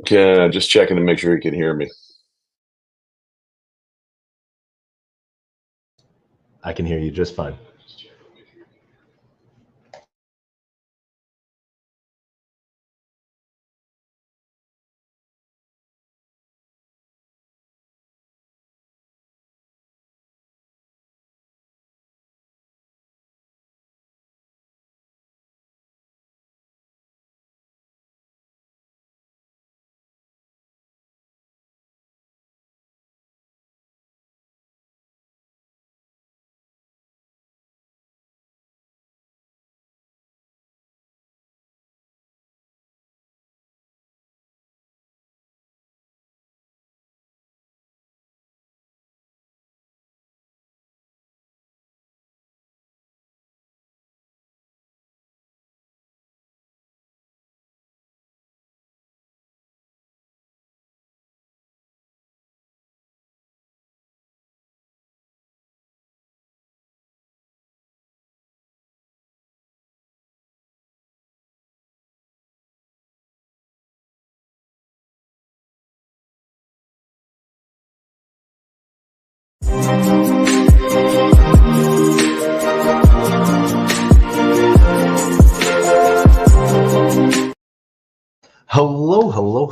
Yeah, just checking to make sure you can hear me. I can hear you just fine.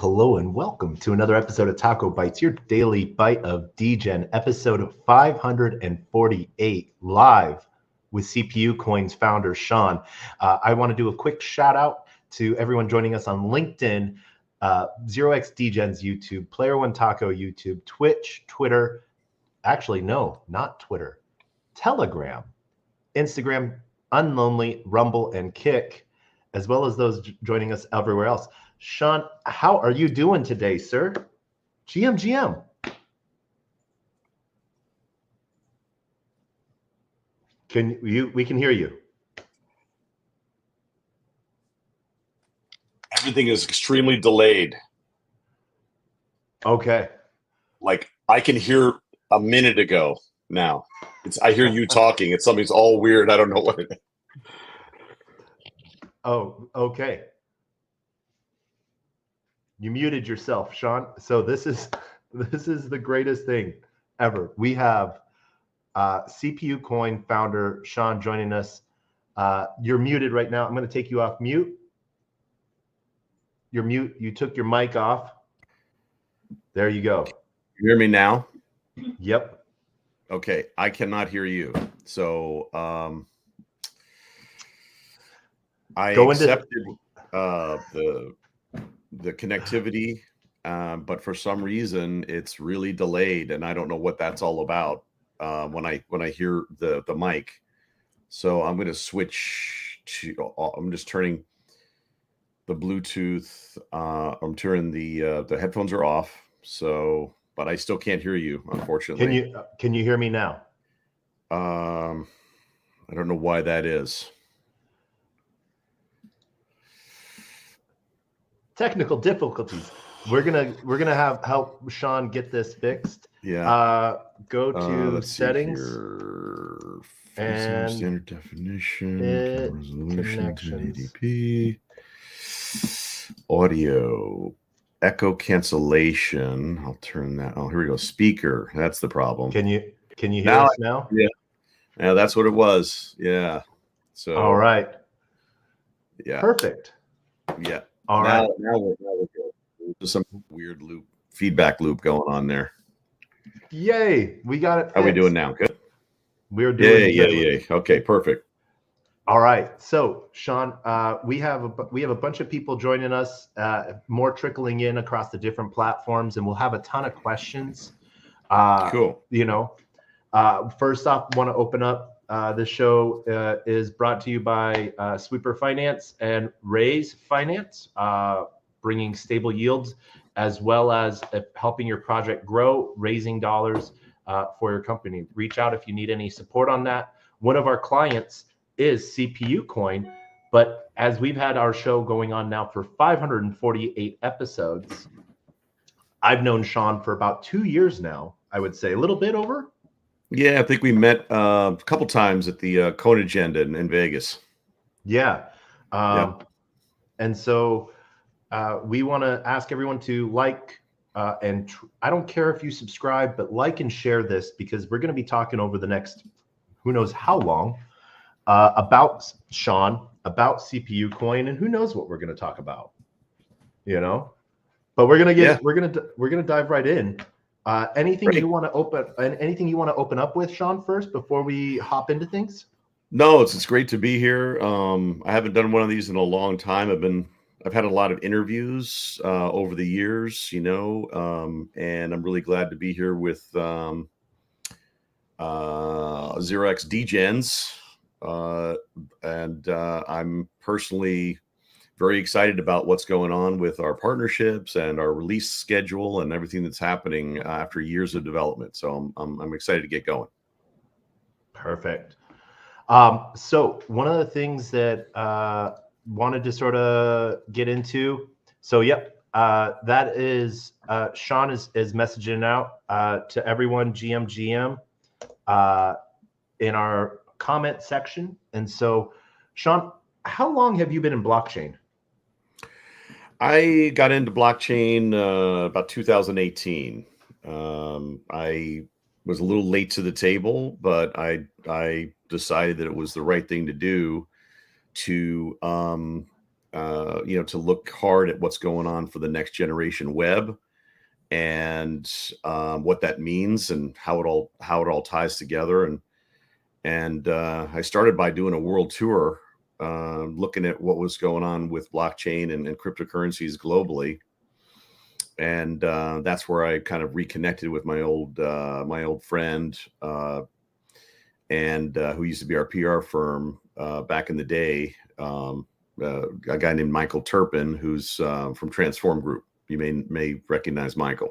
Hello, and welcome to another episode of TacoBytes, your daily bite of Degen, episode 548, live with CPU Coins founder Sean. I want to do a quick shout out to everyone joining us on LinkedIn, 0x Degen's YouTube, Player One Taco YouTube, Twitch, Twitter. Actually, no, not Twitter. Telegram, Instagram, Unlonely, Rumble, and Kick, as well as those joining us everywhere else. Sean, how are you doing today, sir? GM. We can hear you. Everything is extremely delayed. Okay. Like I can hear a minute ago now. I hear you talking. It's something's all weird. I don't know what it is. Oh, okay. You muted yourself, Sean. So this is the greatest thing ever. We have CPU Coin founder Sean joining us. You're muted right now. I'm going to take you off mute. You're mute. You took your mic off. There you go. You hear me now? Yep. Okay. I cannot hear you. So I accepted the connectivity, but for some reason it's really delayed, and I don't know what that's all about when I hear the mic. So I'm going to switch to. I'm just turning the Bluetooth. I'm turning the headphones are off. So, but I still can't hear you, unfortunately. Can you hear me now? I don't know why that is. Technical difficulties. We're gonna have help Sean get this fixed. Yeah. Go to settings and standard definition, resolution, 1080p, audio, echo cancellation. I'll turn that. Oh, here we go. Speaker. That's the problem. Can you hear us now? Yeah, that's what it was. Yeah. So. All right. Yeah. Perfect. Yeah. All right. Now we're good. There's some weird feedback loop going on there. Yay! We got it fixed. How are we doing now? Good. We're doing yay. Okay, perfect. All right. So, Sean, we have a bunch of people joining us, more trickling in across the different platforms, and we'll have a ton of questions. Cool. First off, want to open up. The show is brought to you by Sweeper Finance and Raise Finance, bringing stable yields as well as helping your project grow, raising dollars for your company. Reach out if you need any support on that. One of our clients is CPU Coin, but as we've had our show going on now for 548 episodes, I've known Sean for about 2 years now, I would say, a little bit over. Yeah, I think we met a couple times at the Cone Agenda in Vegas. Yeah. And so we want to ask everyone to like I don't care if you subscribe, but like and share this because we're going to be talking over the next who knows how long about Sean, about CPU coin, and who knows what we're going to talk about, you know. But we're gonna dive right in. Anything Great. you want to open up with, Sean, first before we hop into things? No, it's great to be here. I haven't done one of these in a long time. I've had a lot of interviews over the years, and I'm really glad to be here with 0x Degens, and I'm personally very excited about what's going on with our partnerships and our release schedule and everything that's happening after years of development. So I'm excited to get going. Perfect. So one of the things that wanted to sort of get into. So yep, that is Sean is messaging out to everyone GM in our comment section. And so, Sean, how long have you been in blockchain? I got into blockchain about 2018. I was a little late to the table, but I decided that it was the right thing to do to to look hard at what's going on for the next generation web and what that means and how it all ties together. And I started by doing a world tour, looking at what was going on with blockchain and cryptocurrencies globally. And that's where I kind of reconnected with my old friend, and who used to be our PR firm back in the day, a guy named Michael Turpin, who's from Transform Group. You may recognize Michael.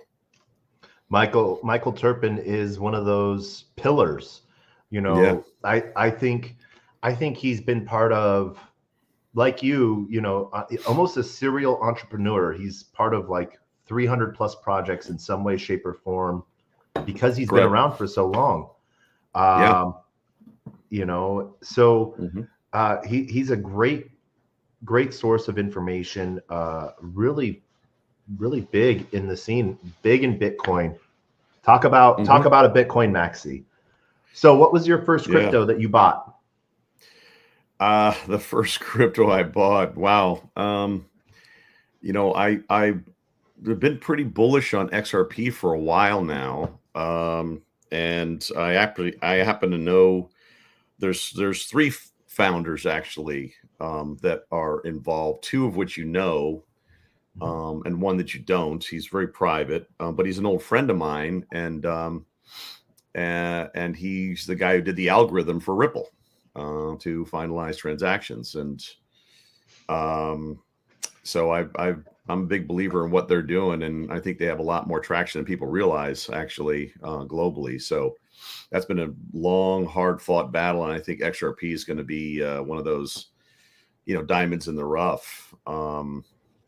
Michael Turpin is one of those pillars. Yeah. I think he's been part of, like almost a serial entrepreneur. He's part of like 300 plus projects in some way, shape, or form because he's been around for so long. So he's a great source of information, really big in the scene, big in Bitcoin. Talk about a Bitcoin maxi. So what was your first crypto that you bought? The first crypto I bought, wow. I've been pretty bullish on XRP for a while now. And I happen to know there's three founders actually that are involved, two of which and one that you don't. He's very private, but he's an old friend of mine, and he's the guy who did the algorithm for Ripple to finalize transactions. And so I'm a big believer in what they're doing, and I think they have a lot more traction than people realize, actually, globally. So that's been a long, hard-fought battle, and I think XRP is going to be one of those, diamonds in the rough,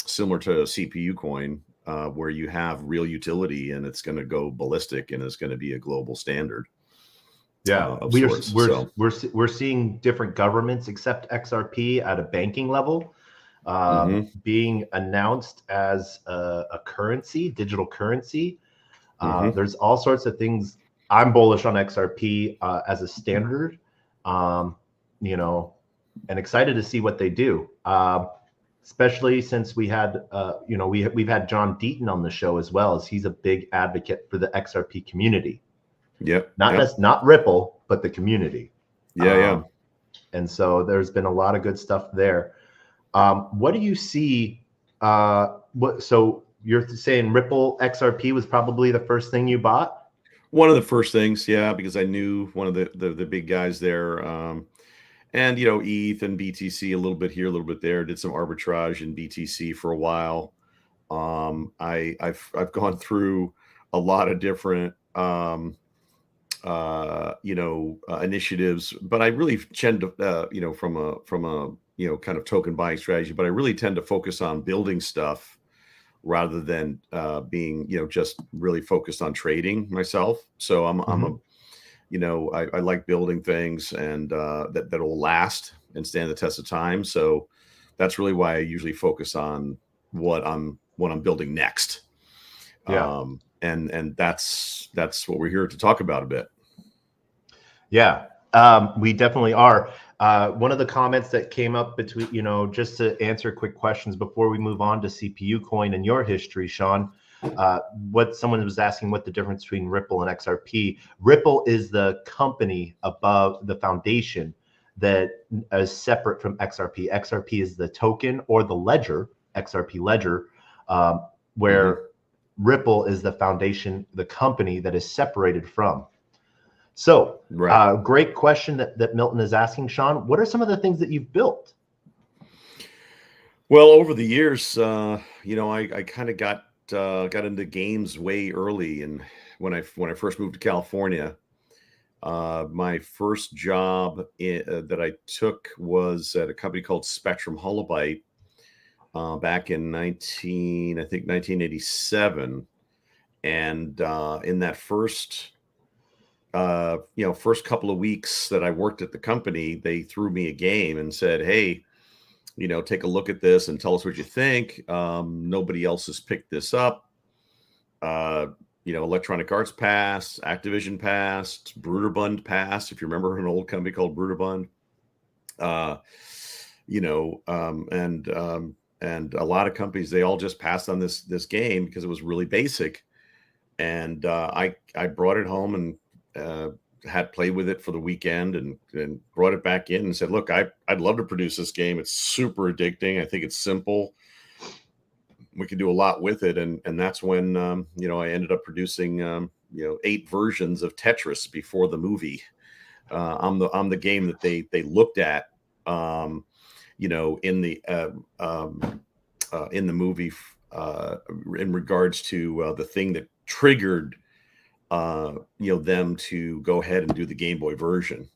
similar to a CPU coin, where you have real utility, and it's going to go ballistic, and it's going to be a global standard. Yeah, we're seeing different governments accept XRP at a banking level. Being announced as a currency, digital currency. There's all sorts of things. I'm bullish on XRP as a standard, and excited to see what they do. Especially since we had, we've had John Deaton on the show as well, as he's a big advocate for the XRP community. Yep. Not Ripple, but the community. Yeah. And so there's been a lot of good stuff there. What do you see? So you're saying Ripple XRP was probably the first thing you bought? One of the first things, yeah, because I knew one of the big guys there, and ETH and BTC a little bit here, a little bit there. Did some arbitrage in BTC for a while. I've gone through a lot of different initiatives, but I really tend to from a kind of token buying strategy, but I really tend to focus on building stuff rather than being just really focused on trading myself. So I like building things and that'll last and stand the test of time. So that's really why I usually focus on what I'm building next. Yeah. And that's what we're here to talk about a bit. Yeah, we definitely are. One of the comments that came up between, just to answer quick questions before we move on to CPU coin and your history, Sean, what someone was asking what the difference between Ripple and XRP. Ripple is the company above the foundation that is separate from XRP. XRP is the token or the ledger, XRP ledger, where Ripple is the foundation, the company that is separated from. So, Right. great question that Milton is asking, Sean. What are some of the things that you've built? Well, over the years, I kind of got into games way early, and when I first moved to California, my first job that I took was at a company called Spectrum Holobyte back in 1987, and in that first couple of weeks that I worked at the company, they threw me a game and said, "Hey, take a look at this and tell us what you think. Nobody else has picked this up. Electronic Arts passed, Activision passed, Bruderbund passed. If you remember an old company called Bruderbund, and a lot of companies, they all just passed on this game because it was really basic. And I brought it home and had played with it for the weekend and brought it back in and said, look, I'd love to produce this game. It's super addicting. I think it's simple. We can do a lot with it. And that's when, I ended up producing, 8 versions of Tetris before the movie. I'm the game that they looked at, in the movie, in regards to the thing that triggered them to go ahead and do the Game Boy version.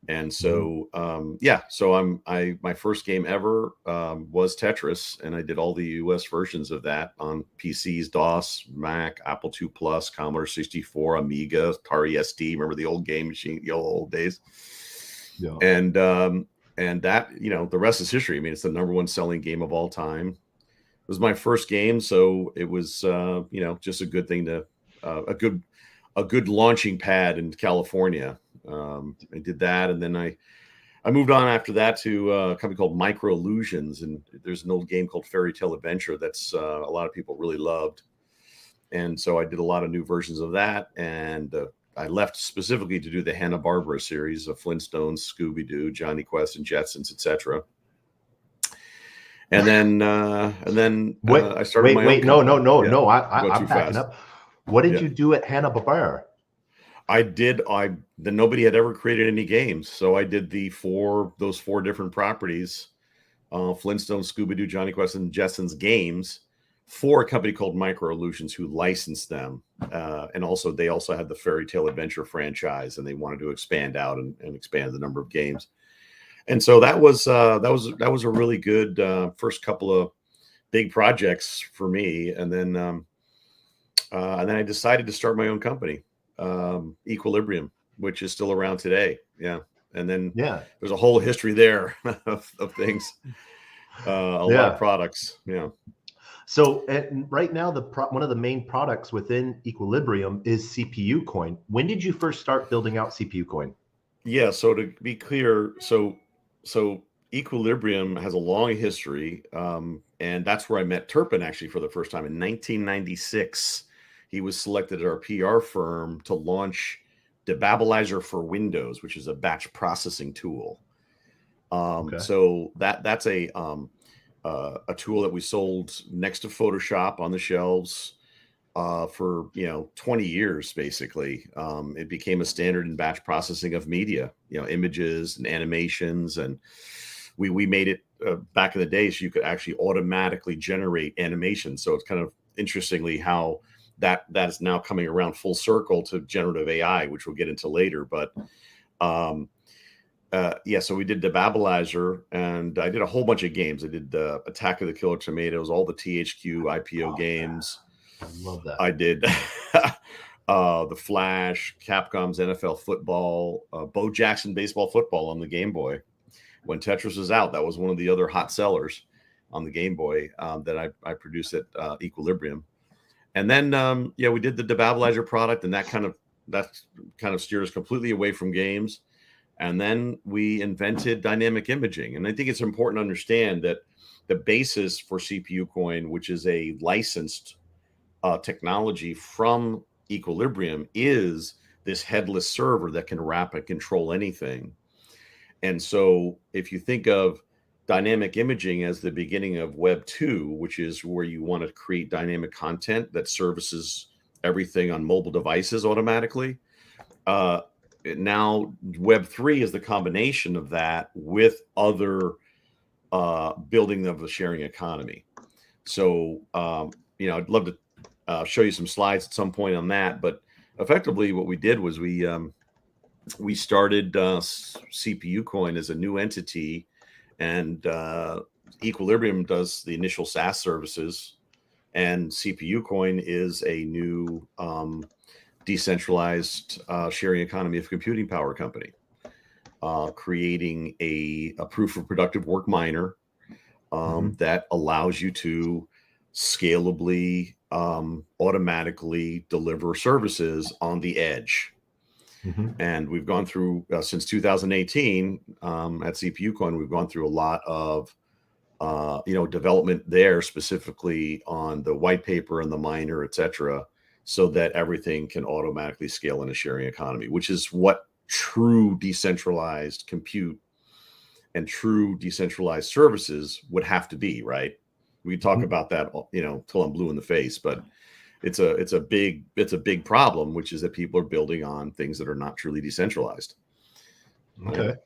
And so my first game ever was Tetris, and I did all the US versions of that on PCs, DOS, Mac, Apple II Plus, Commodore 64, Amiga, Atari ST. Remember the old game machine, the old days? Yeah. And that, the rest is history. I mean, it's the number 1 selling game of all time. It was my first game, so it was just a good thing to a good launching pad in California. I did that, and then I moved on after that to a company called Micro Illusions, and there's an old game called Fairy Tale Adventure that's a lot of people really loved. And so I did a lot of new versions of that, and I left specifically to do the Hanna-Barbera series of Flintstones, Scooby-Doo, Johnny Quest, and Jetsons, etc. And then I started my own company. No. I'm backing up. What did you do at Hanna-Barbera? Nobody had ever created any games. So I did those 4 different properties, Flintstones, Scooby-Doo, Johnny Quest, and Jetsons games for a company called Micro Illusions, who licensed them. And also they also had the Fairy Tale Adventure franchise, and they wanted to expand out and expand the number of games. And so that was a really good first couple of big projects for me. And then I decided to start my own company, Equilibrium, which is still around today. Yeah. And then there's a whole history there of things, a lot of products. Yeah. So right now, one of the main products within Equilibrium is CPU coin. When did you first start building out CPU coin? Yeah. So to be clear, so Equilibrium has a long history. And that's where I met Turpin actually for the first time in 1996. He was selected at our PR firm to launch Debabbilizer for Windows, which is a batch processing tool. So that's a tool that we sold next to Photoshop on the shelves for 20 years basically. It became a standard in batch processing of media, images and animations, and we made it back in the day so you could actually automatically generate animations. So it's kind of interestingly how that is now coming around full circle to generative AI, which we'll get into later. But so we did Debabbilizer, and I did a whole bunch of games. I did Attack of the Killer Tomatoes, all the THQ IPO games. I love that. I did The Flash, Capcom's NFL Football, Bo Jackson Baseball Football on the Game Boy. When Tetris was out, that was one of the other hot sellers. on the Game Boy that I produced at Equilibrium. And then we did the Debabbilizer product, and that kind of steered us completely away from games. And then we invented dynamic imaging. And I think it's important to understand that the basis for CPU Coin, which is a licensed technology from Equilibrium, is this headless server that can rapid control anything. And so if you think of dynamic imaging as the beginning of Web 2, which is where you want to create dynamic content that services everything on mobile devices automatically, now Web 3 is the combination of that with other building of the sharing economy. So, I'd love to show you some slides at some point on that. But effectively, what we did was we started CPU Coin as a new entity, and Equilibrium does the initial SaaS services, and CPU Coin is a new decentralized sharing economy of computing power company, creating a proof of productive work miner that allows you to scalably, automatically deliver services on the edge. And we've gone through since 2018 at CPU Coin, we've gone through a lot of development there, specifically on the white paper and the miner, et cetera, so that everything can automatically scale in a sharing economy, which is what true decentralized compute and true decentralized services would have to be, right? We can talk about that, till I'm blue in the face, but it's a big problem, which is that people are building on things that are not truly decentralized. Okay. Right?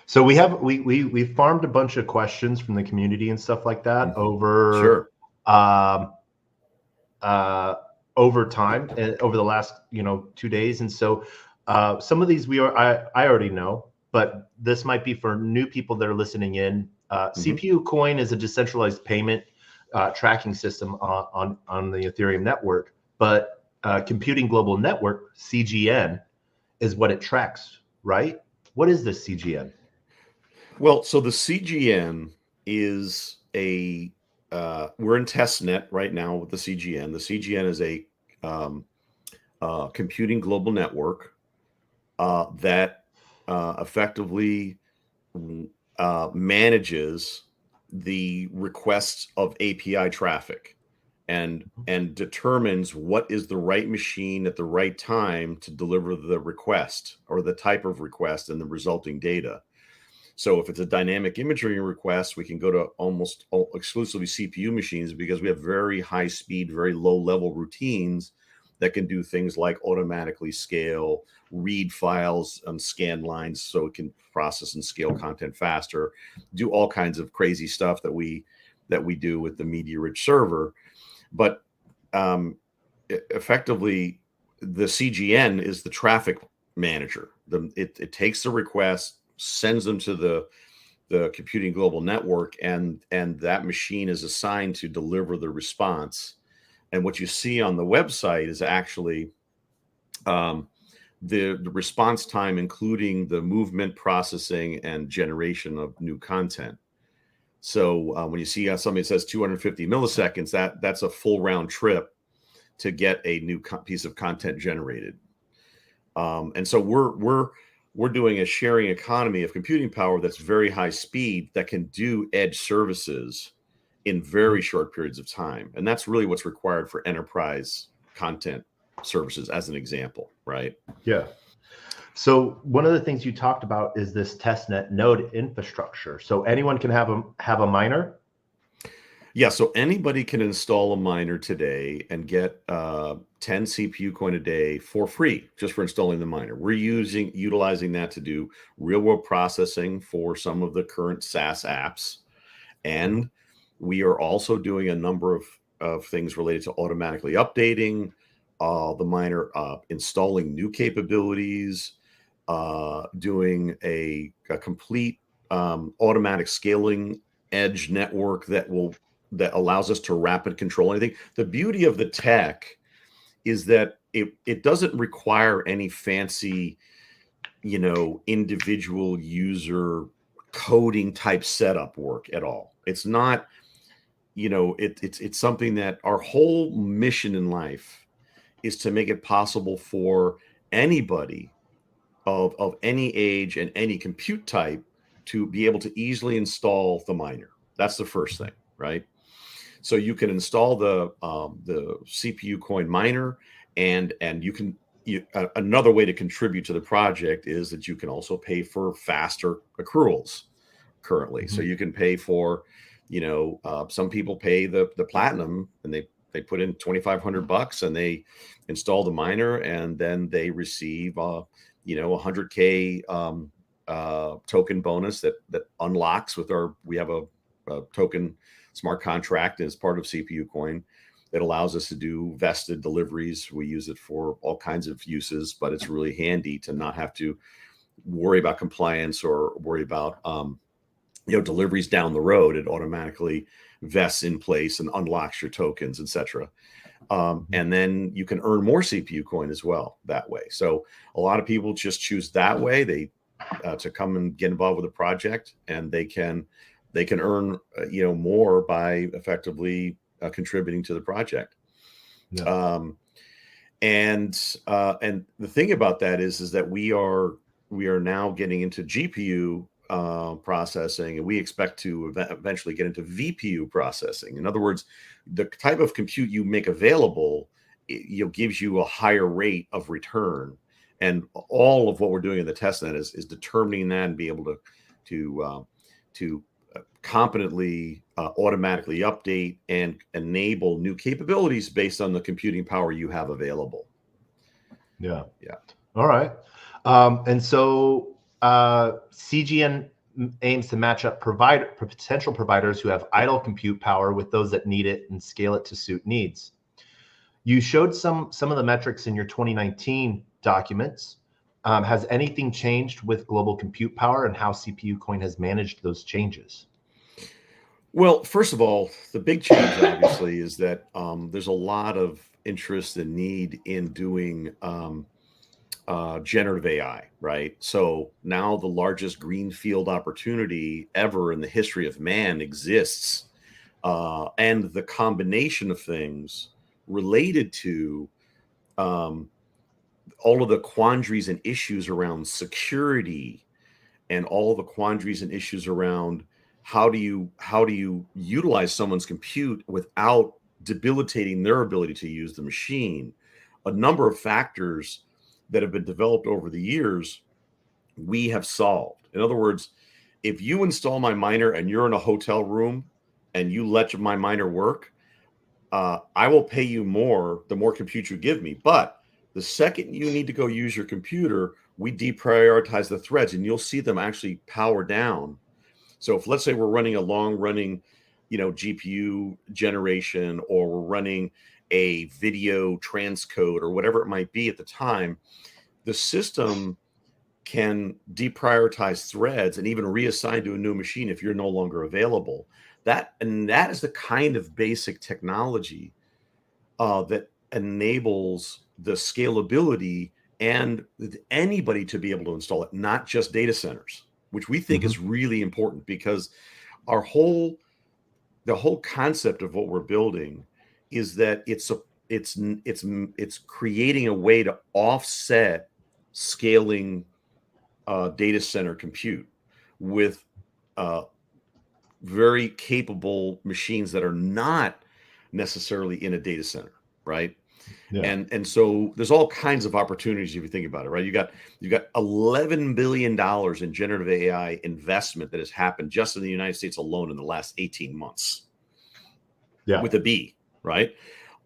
So we farmed a bunch of questions from the community and stuff like that over over time, over the last 2 days. And so some of these I already know, but this might be for new people that are listening in. CPU Coin is a decentralized payment tracking system on the Ethereum network, but Computing Global Network, CGN, is what it tracks, right? What is this CGN? Well, so the CGN is we're in testnet right now with the CGN. The CGN is a Computing Global Network that effectively manages the requests of API traffic and determines what is the right machine at the right time to deliver the request or the type of request and the resulting data. So if it's a dynamic imagery request, we can go to almost exclusively CPU machines because we have very high speed, very low level routines that can do things like automatically scale, read files on scan lines so it can process and scale content faster, do all kinds of crazy stuff that we do with the media rich server. But effectively, the CGN is the traffic manager. It takes the request, sends them to the Computing Global Network, and that machine is assigned to deliver the response. And what you see on the website is actually the response time, including the movement, processing, and generation of new content. So when you see somebody says 250 milliseconds, that's a full round trip to get a new piece of content generated. And so we're doing a sharing economy of computing power that's very high speed that can do edge services in very short periods of time. And that's really what's required for enterprise content services, as an example, right? Yeah. So one of the things you talked about is this testnet node infrastructure. So anyone can have a miner? Yeah, so anybody can install a miner today and get 10 CPU coin a day for free, just for installing the miner. We're utilizing that to do real world processing for some of the current SaaS apps. And we are also doing a number of things related to automatically updating the miner, installing new capabilities, doing a complete automatic scaling edge network that allows us to rapid control anything. The beauty of the tech is that it doesn't require any fancy, individual user coding type setup work at all. It's not it's something that our whole mission in life is to make it possible for anybody of any age and any compute type to be able to easily install the miner. That's the first thing, right? So you can install the CPU coin miner, and another way to contribute to the project is that you can also pay for faster accruals currently. So you can pay for, some people pay the platinum, and they put in $2,500 and they install the miner, and then they receive 100K token bonus that unlocks with we have a token smart contract as part of CPU coin that allows us to do vested deliveries. We use it for all kinds of uses, but it's really handy to not have to worry about compliance or worry about deliveries down the road. It automatically vests in place and unlocks your tokens, etc. And then you can earn more CPU coin as well that way. So a lot of people just choose that way. They to come and get involved with a project, and they can earn more by effectively contributing to the project. Yeah. And the thing about that is that we are now getting into GPU processing, and we expect to eventually get into VPU processing. In other words, the type of compute you make available, gives you a higher rate of return. And all of what we're doing in the testnet is determining that and be able to competently automatically update and enable new capabilities based on the computing power you have available. Yeah. Yeah. All right. And so CGN aims to match up potential providers who have idle compute power with those that need it and scale it to suit needs. You showed some of the metrics in your 2019 documents. Has anything changed with global compute power, and how CPU coin has managed those changes? Well, first of all, the big change obviously is that there's a lot of interest and need in doing generative AI, right? So now the largest greenfield opportunity ever in the history of man exists. And the combination of things related to all of the quandaries and issues around security, and all the quandaries and issues around how do you utilize someone's compute without debilitating their ability to use the machine. A number of factors that have been developed over the years, we have solved. In other words, if you install my miner and you're in a hotel room and you let my miner work, I will pay you more the more compute you give me. But the second you need to go use your computer, we deprioritize the threads, and you'll see them actually power down. So if, let's say, we're running a long running, GPU generation, or we're running a video transcode or whatever it might be at the time, the system can deprioritize threads and even reassign to a new machine if you're no longer available. That is the kind of basic technology that enables the scalability and anybody to be able to install it, not just data centers, which we think is really important, because the whole concept of what we're building is that it's creating a way to offset scaling data center compute with very capable machines that are not necessarily in a data center, right? Yeah. And so there's all kinds of opportunities if you think about it, right? You got $11 billion in generative AI investment that has happened just in the United States alone in the last 18 months. Yeah. With a B, right?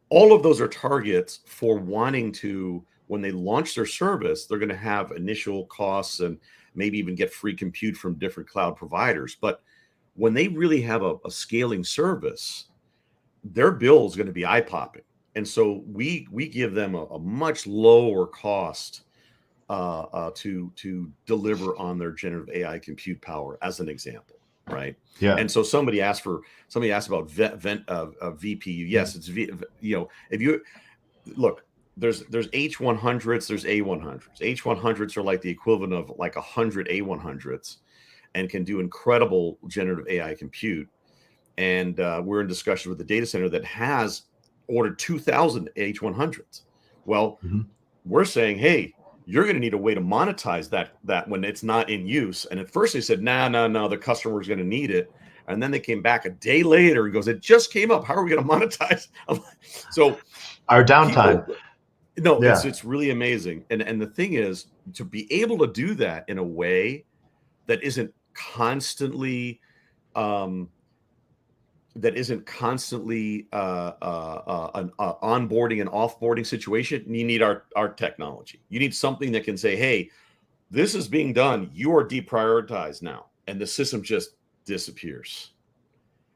All of those are targets for wanting to, when they launch their service, they're going to have initial costs and maybe even get free compute from different cloud providers. But when they really have a scaling service, their bill is going to be eye-popping. And so we give them a much lower cost to deliver on their generative AI compute power, as an example, right? Yeah. And so somebody asked about VPU. Yes, it's if you look, there's H100s, there's A100s. H100s are like the equivalent of like 100 A100s, and can do incredible generative AI compute. and we're in discussion with the data center that has ordered 2,000 H100s. Well, we're saying, hey, you're going to need a way to monetize that when it's not in use. And at first they said, no, the customer's going to need it. And then they came back a day later and goes, it just came up. How are we going to monetize? So our downtime. It's really amazing. And the thing is, to be able to do that in a way that isn't constantly an onboarding and offboarding situation, you need our technology. You need something that can say, hey, this is being done. You are deprioritized now. And the system just disappears.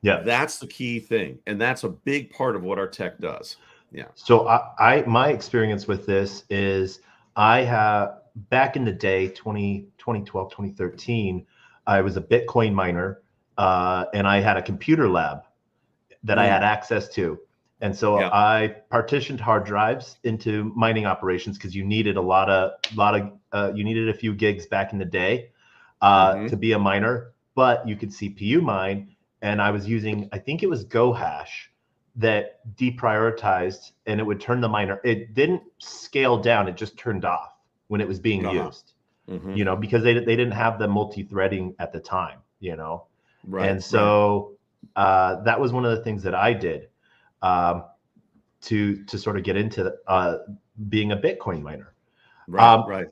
Yeah. That's the key thing. And that's a big part of what our tech does. Yeah. So my experience with this is I have, back in the day, 2012, 2013, I was a Bitcoin miner, and I had a computer lab that I had access to. And so I partitioned hard drives into mining operations because you needed you needed a few gigs back in the day to be a miner, but you could CPU mine. And I was using, I think it was GoHash that deprioritized, and it would turn the miner. It didn't scale down. It just turned off when it was being used, because they didn't have the multi-threading at the time, Right. And so that was one of the things that I did to sort of get into being a Bitcoin miner. Right.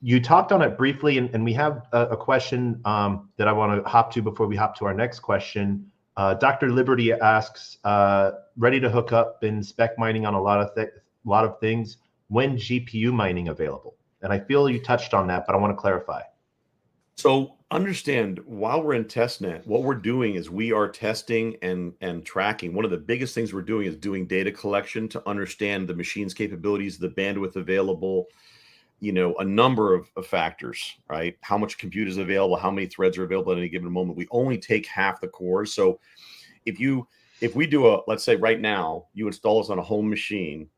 You talked on it briefly, and we have a question that I want to hop to before we hop to our next question. Dr. Liberty asks, ready to hook up in spec mining on a lot of things. When GPU mining available? And I feel you touched on that, but I want to clarify. So understand, while we're in testnet, what we're doing is we are testing and tracking. One of the biggest things we're doing is doing data collection to understand the machine's capabilities, the bandwidth available, a number of factors, right? How much compute is available, how many threads are available at any given moment. We only take half the cores. So if we do let's say right now, you install us on a home machine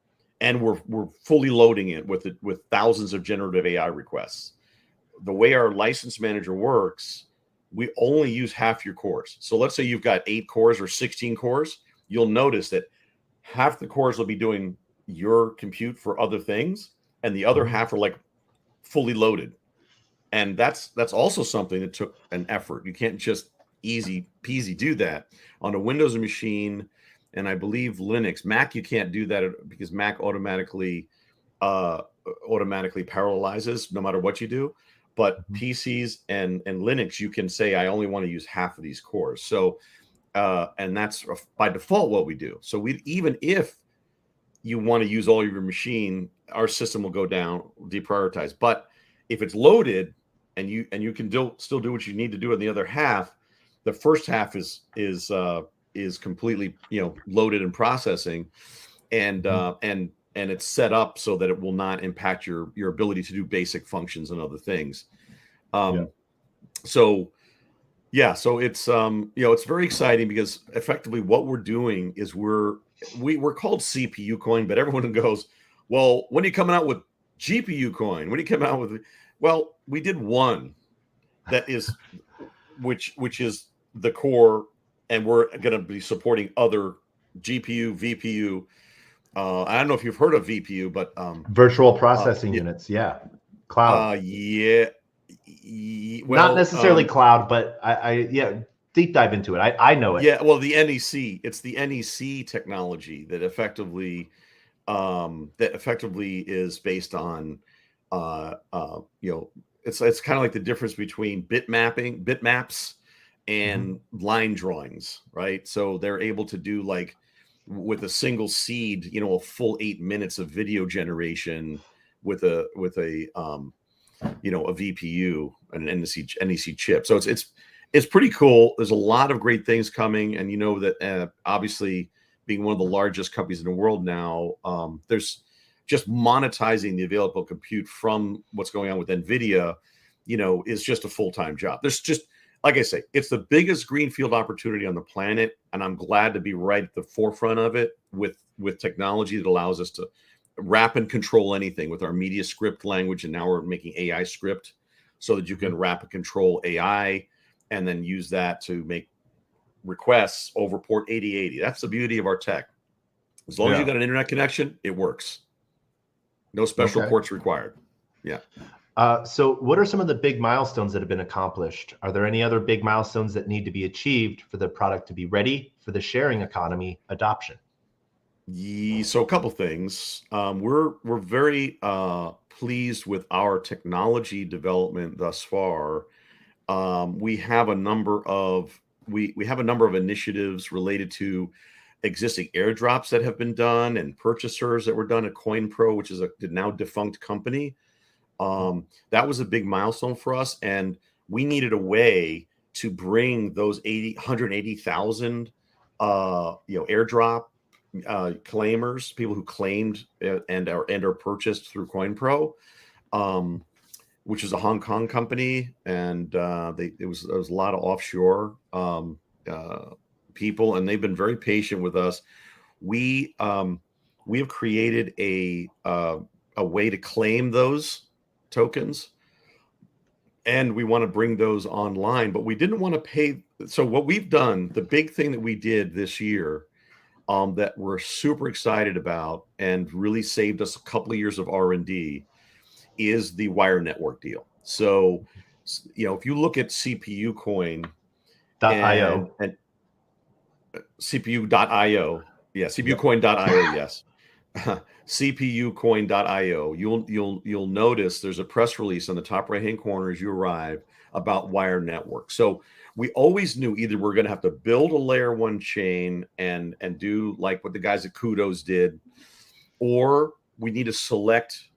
and we're fully loading it with thousands of generative AI requests. The way our license manager works, we only use half your cores. So let's say you've got 8 cores or 16 cores. You'll notice that half the cores will be doing your compute for other things, and the other half are like fully loaded. And that's also something that took an effort. You can't just easy peasy do that on a Windows machine. And I believe Linux, Mac, you can't do that because Mac automatically parallelizes no matter what you do. But PCs and Linux, you can say, I only want to use half of these cores. So, and that's by default what we do. So even if you want to use all your machine, our system will go down, deprioritize. But if it's loaded and you can still do what you need to do in the other half, the first half is completely loaded and processing, and it's set up so that it will not impact your ability to do basic functions and other things. So it's it's very exciting because effectively what we're doing is we're called CPU coin, but everyone goes, well, when are you coming out with GPU coin? When are you coming out with? Well, we did one that is which is the core, and we're going to be supporting other GPU, VPU. I don't know if you've heard of VPU, but virtual processing units, cloud. Well, not necessarily cloud, but I deep dive into it. I know it. Yeah, well, the NEC, it's the NEC technology that effectively is based on it's kind of like the difference between bitmaps and line drawings, right? So they're able to do, like, with a single seed, a full 8 minutes of video generation with a VPU and an NEC chip. So it's pretty cool. There's a lot of great things coming, and that obviously, being one of the largest companies in the world now, there's just monetizing the available compute from what's going on with NVIDIA, is just a full-time job. There's just, like I say, it's the biggest greenfield opportunity on the planet, and I'm glad to be right at the forefront of it with technology that allows us to wrap and control anything with our media script language, and now we're making AI script so that you can wrap and control AI and then use that to make requests over port 8080. That's the beauty of our tech. As long as you got an internet connection, it works. No special ports required. Yeah. So what are some of the big milestones that have been accomplished? Are there any other big milestones that need to be achieved for the product to be ready for the sharing economy adoption? So a couple things. We're very pleased with our technology development thus far. We have a number of initiatives related to existing airdrops that have been done and purchasers that were done at CoinPro, which is a now defunct company. That was a big milestone for us, and we needed a way to bring those 180,000 airdrop claimers, people who claimed and are purchased through CoinPro, which is a Hong Kong company, and there was a lot of offshore people, and they've been very patient with us. We have created a way to claim those tokens, and we want to bring those online, but we didn't want to pay. So what we've done, the big thing that we did this year, that we're super excited about and really saved us a couple of years of R&D, is the wire network deal. So, if you look at CPU Coin .io and CPU.io, yeah, CPUcoin.io, yes. CPUcoin.io, you'll notice there's a press release on the top right hand corner as you arrive about wire network. So we always knew either we're going to have to build a layer 1 chain and do like what the guys at Kudos did, or we need to select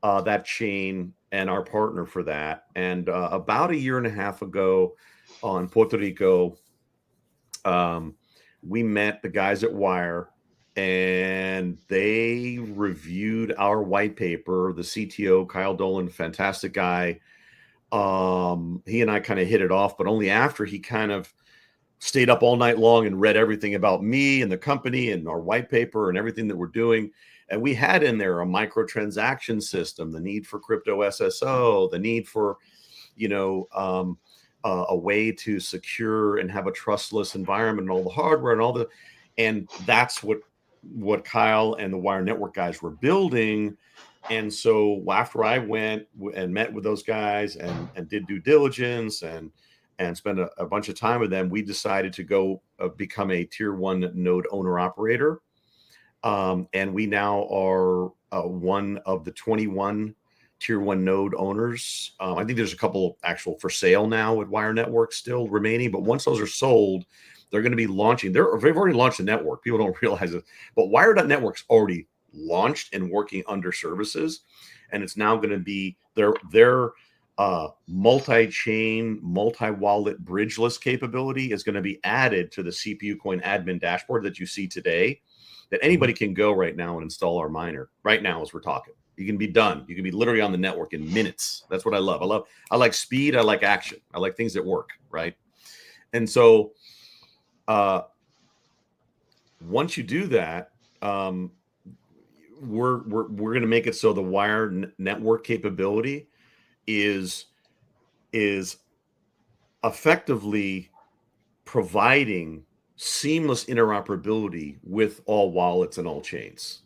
that chain and our partner for that. And about a year and a half ago in Puerto Rico, we met the guys at Wire, and they reviewed our white paper. The CTO, Kyle Dolan, fantastic guy. He and I kind of hit it off, but only after he kind of stayed up all night long and read everything about me and the company and our white paper and everything that we're doing. And we had in there a microtransaction system, the need for crypto SSO, the need for, a way to secure and have a trustless environment and all the hardware and that's what Kyle and the Wire Network guys were building. And so after I went and met with those guys and did due diligence and spent a bunch of time with them, we decided to go become a tier 1 node owner operator. And we now are one of the 21 tier 1 node owners. I think there's a couple actual for sale now with Wire Network still remaining, but once those are sold, they're going to be launching. They've already launched the network. People don't realize it, but Wire.network's already launched and working under services, and it's now going to be their multi-chain, multi-wallet, bridgeless capability is going to be added to the CPU Coin admin dashboard that you see today, that anybody can go right now and install our miner right now as we're talking. You can be done. You can be literally on the network in minutes. That's what I love. I like speed. I like action. I like things that work, right? And so once you do that, we're going to make it so the wire network capability is effectively providing seamless interoperability with all wallets and all chains.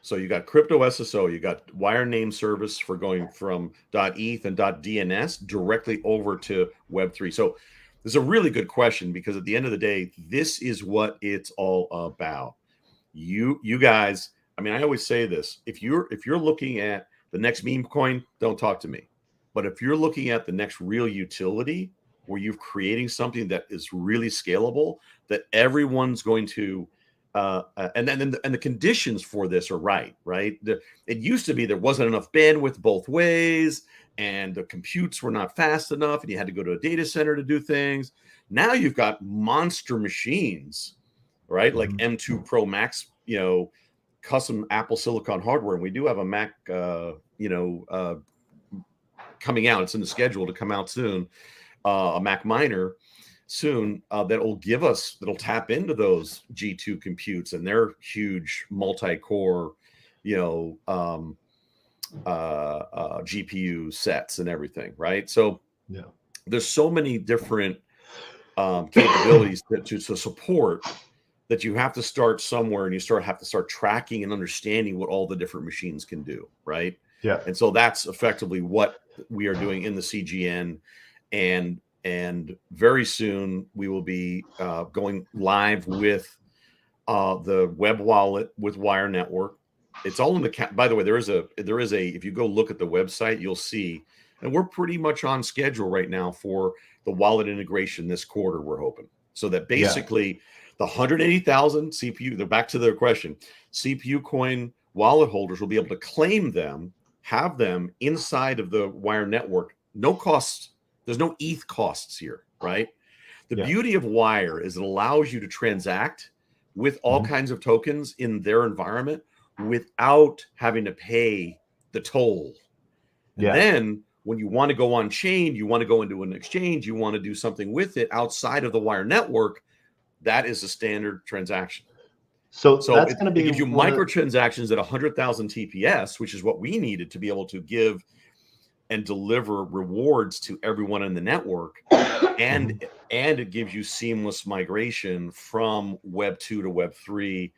So you got crypto SSO, you got wire name service for going from .eth and .dns directly over to Web3. So this is a really good question, because at the end of the day, this is what it's all about. You guys, I mean, I always say this: if you're looking at the next meme coin, don't talk to me. But if you're looking at the next real utility, where you're creating something that is really scalable, that everyone's going to and the conditions for this are right. It used to be there wasn't enough bandwidth both ways, and the computes were not fast enough, and you had to go to a data center to do things. Now you've got monster machines, right? Like M2 Pro Max, custom Apple Silicon hardware, and we do have a Mac, coming out. It's in the schedule to come out soon. A Mac miner soon that'll tap into those G2 computes and their huge multi-core, GPU sets and everything, right? So there's so many different capabilities to support that you have to start somewhere, and you have to start tracking and understanding what all the different machines can do, right? Yeah. And so that's effectively what we are doing in the CGN, and very soon we will be going live with the web wallet with Wire Network. It's all in the by the way, there is a if you go look at the website, you'll see, and we're pretty much on schedule right now for the wallet integration this quarter, we're hoping. So that basically the 180,000 CPU, they're back to their question, CPU coin wallet holders will be able to claim them, have them inside of the Wire Network. No costs. There's no ETH costs here, right? The beauty of Wire is it allows you to transact with all kinds of tokens in their environment without having to pay the toll. And then when you want to go on chain, you want to go into an exchange, you want to do something with it outside of the Wire Network, that is a standard transaction. So that's going to be, it gives you microtransactions at 100,000 TPS, which is what we needed to be able to give and deliver rewards to everyone in the network. And it gives you seamless migration from Web 2 to Web 3,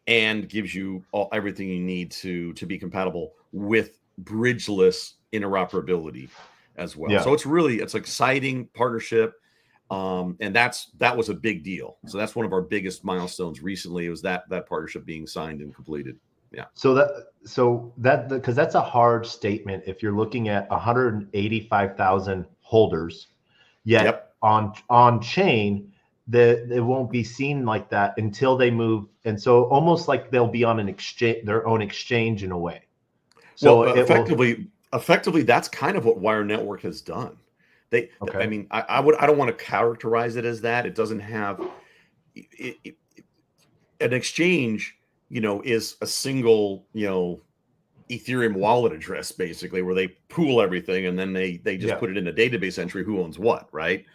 and gives you everything you need to be compatible with bridgeless interoperability as well. So it's exciting partnership. And that was a big deal. So that's one of our biggest milestones recently. It was that partnership being signed and completed. Yeah. So that because that's a hard statement if you're looking at 185,000 holders, yet on chain, it won't be seen like that until they move. And so almost like they'll be on an exchange, their own exchange in a way. So effectively, that's kind of what Wire Network has done. I mean, I don't want to characterize it as that. It doesn't have an exchange, is a single, Ethereum wallet address, basically, where they pool everything and then they just put it in a database entry, who owns what, right?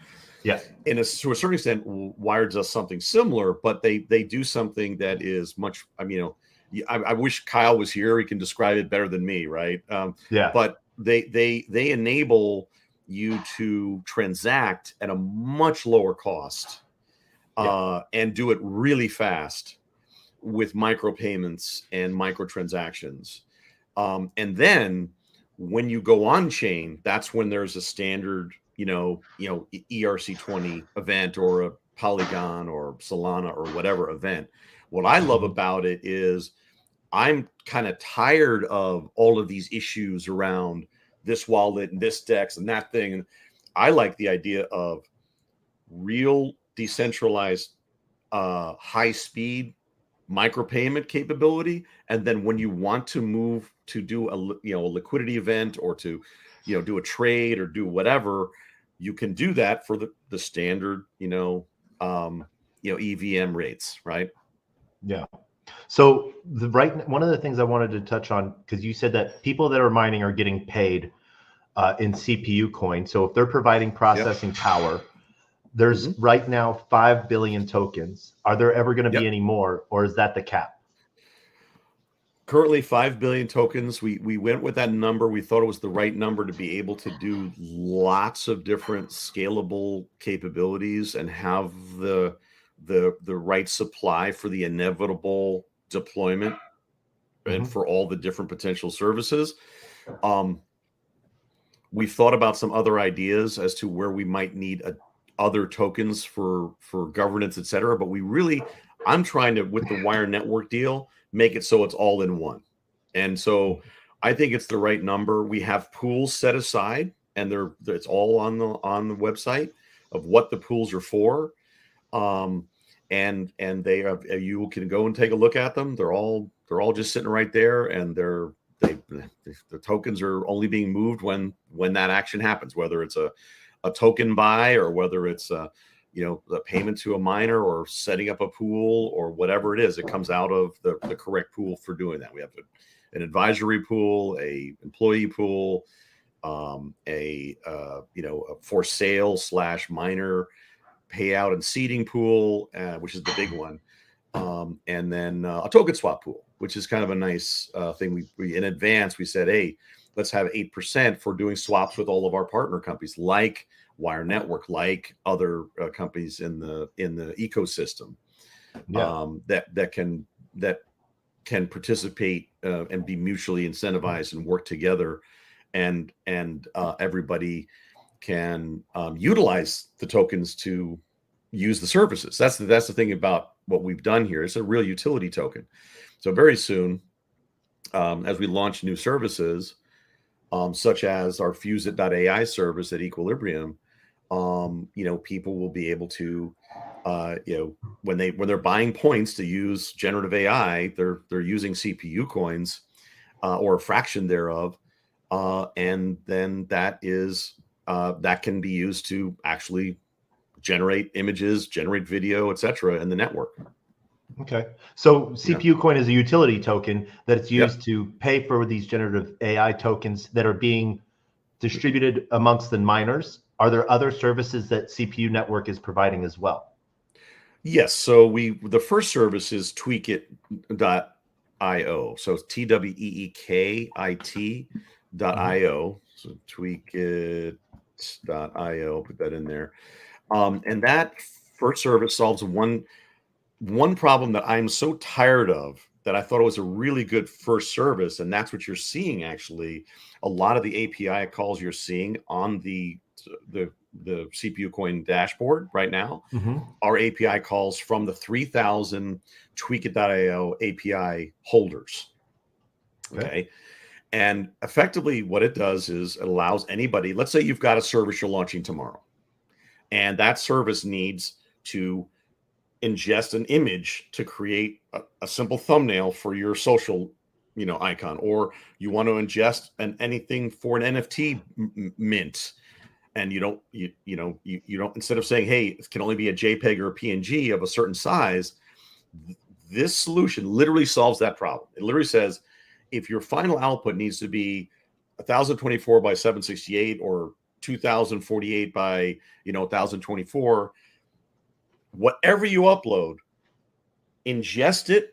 Yeah. And to a certain extent, Wire does something similar, but they do something that is much, I wish Kyle was here. He can describe it better than me, right? But they enable you to transact at a much lower cost and do it really fast with micropayments and microtransactions. And then when you go on chain, that's when there's a standard, ERC20 event or a Polygon or Solana or whatever event. What I love about it is I'm kind of tired of all of these issues around this wallet and this DEX and that thing. And I like the idea of real decentralized, high speed micropayment capability. And then when you want to move to do a liquidity event or to, do a trade or do whatever, you can do that for the standard, EVM rates, right? Yeah. So one of the things I wanted to touch on, because you said that people that are mining are getting paid in CPU coin. So if they're providing processing power, there's right now 5 billion tokens. Are there ever going to be any more, or is that the cap? Currently 5 billion tokens. We went with that number. We thought it was the right number to be able to do lots of different scalable capabilities and have the right supply for the inevitable deployment and for all the different potential services. We've thought about some other ideas as to where we might need other tokens for governance, et cetera. But I'm trying to, with the Wire Network deal, make it so it's all in one. And so I think it's the right number. We have pools set aside, and it's all on the website of what the pools are for. And they have, you can go and take a look at them. They're all just sitting right there, and the tokens are only being moved when that action happens, whether it's a token buy or whether it's the payment to a miner or setting up a pool or whatever it is. It comes out of the correct pool for doing that. We have an advisory pool, a employee pool, a for sale / miner payout and seeding pool, which is the big one, and then a token swap pool, which is kind of a nice thing. We in advance we said, hey, let's have 8% for doing swaps with all of our partner companies, like wire network, like other companies in the ecosystem, Yeah. that can participate and be mutually incentivized and work together, and everybody can utilize the tokens to use the services. That's the thing about what we've done here. It's a real utility token. So very soon, as we launch new services, such as our Fuse.ai service at Equilibrium, people will be able to, when they're buying points to use generative AI, they're using CPU coins or a fraction thereof, and then that can be used to actually generate images, generate video, etc. in the network. Okay. So Yeah. CPU coin is a utility token that it's Yep. used to pay for these generative AI tokens that are being distributed amongst the miners. Are there other services that CPU network is providing as well? Yes. So the first service is tweakit.io. So it's tweekit.io. So tweakit.io, put that in there. And that first service solves one problem that I'm so tired of, that I thought it was a really good first service. And that's what you're seeing. Actually, a lot of the API calls you're seeing on the CPU coin dashboard right now are API calls from the 3,000 tweakit.io API holders. Okay. And effectively what it does is it allows anybody, let's say you've got a service you're launching tomorrow, and that service needs to ingest an image to create a simple thumbnail for your social, icon, or you want to ingest anything for an NFT mint, and you don't, instead of saying, hey, it can only be a JPEG or a PNG of a certain size, this solution literally solves that problem. It literally says, if your final output needs to be 1024 by 768 or 2048 by 1024, whatever you upload, ingest it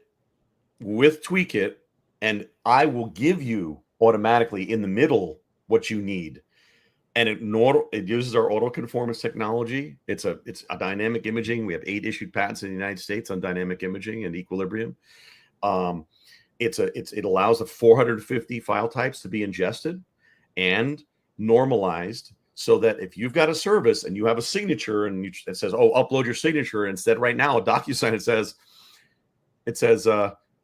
with Tweakit, and I will give you automatically in the middle what you need. And it uses our auto-conformance technology. It's a dynamic imaging. We have 8 issued patents in the United States on dynamic imaging and Equilibrium. It allows the 450 file types to be ingested and normalized, so that if you've got a service and you have a signature and it says, oh, upload your signature, instead right now a DocuSign, it says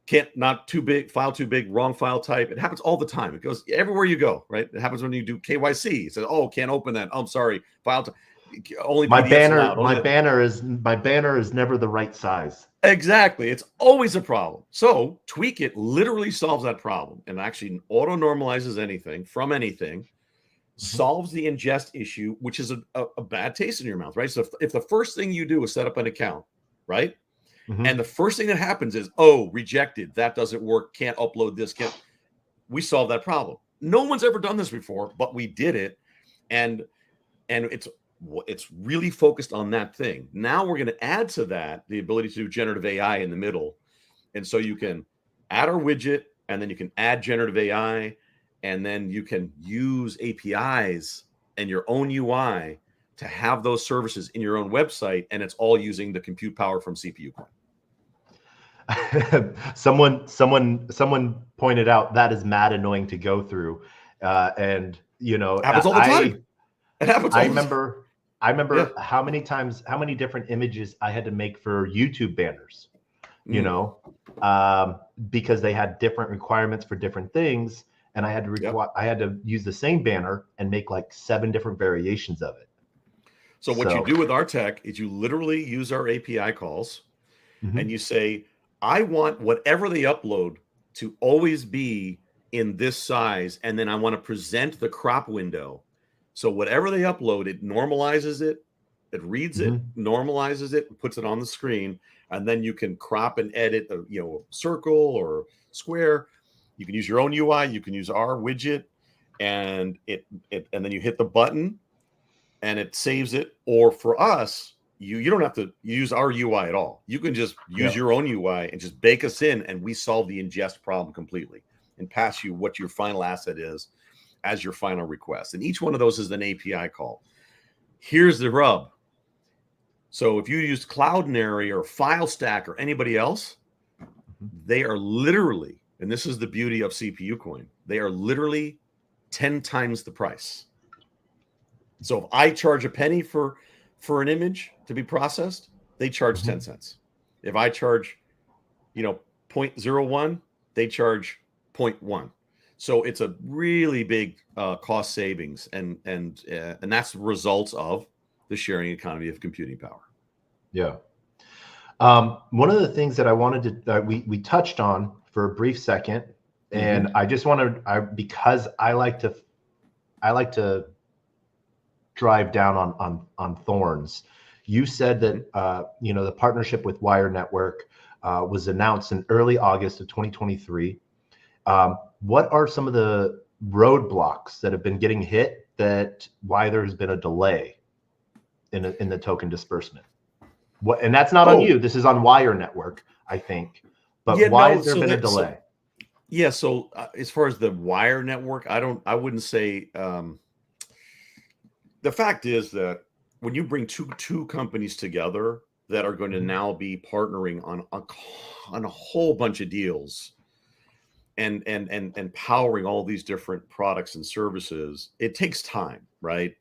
can't, not too big, file too big, wrong file type. It happens all the time. It goes everywhere you go, right? It happens when you do KYC. It says, oh, can't open that. Oh, I'm sorry, file only My PDFs banner, allowed. my banner is never the right size. Exactly. It's always a problem. So Tweakit literally solves that problem, and actually auto normalizes anything from anything, solves the ingest issue, which is a bad taste in your mouth, right? So if the first thing you do is set up an account, right? And the first thing that happens is, oh, rejected, that doesn't work, can't upload this, we solve that problem. No one's ever done this before, but we did it. And it's really focused on that thing. Now we're going to add to that the ability to do generative AI in the middle. And so you can add our widget, and then you can add generative AI, and then you can use APIs and your own UI to have those services in your own website, and it's all using the compute power from CPU coin. Someone pointed out that is mad annoying to go through, and it happens all the time. It happens. I remember how many different images I had to make for YouTube banners, because they had different requirements for different things, and I had to use the same banner and make like 7 different variations of it. So what you do with our tech is you literally use our API calls, and you say, I want whatever they upload to always be in this size, and then I want to present the crop window. So whatever they upload, it normalizes it, it reads it, normalizes it, puts it on the screen, and then you can crop and edit a circle or square. You can use your own UI, you can use our widget, and and then you hit the button and it saves it. Or for us, you don't have to use our UI at all. You can just use your own UI and just bake us in, and we solve the ingest problem completely and pass you what your final asset is as your final request. And each one of those is an API call. Here's the rub. So if you use Cloudinary or FileStack or anybody else, they are literally, and this is the beauty of CPU Coin, they are literally 10 times the price. So if I charge a penny for an image to be processed, they charge 10 cents. If I charge, 0.01, they charge 0.1. So it's a really big cost savings, and that's the results of the sharing economy of computing power. Yeah. One of the things that I wanted to we touched on for a brief second, and I just want to because I like to drive down on thorns. You said that the partnership with Wire Network was announced in early August of 2023. What are some of the roadblocks that have been getting hit, that why there's been a delay in the token disbursement? What, and that's not on you. This is on Wire Network, I think. But why has there been a delay? So as far as the Wire Network, I wouldn't say. The fact is that when you bring two companies together that are going to now be partnering on a whole bunch of deals and powering all these different products and services, it takes time, right?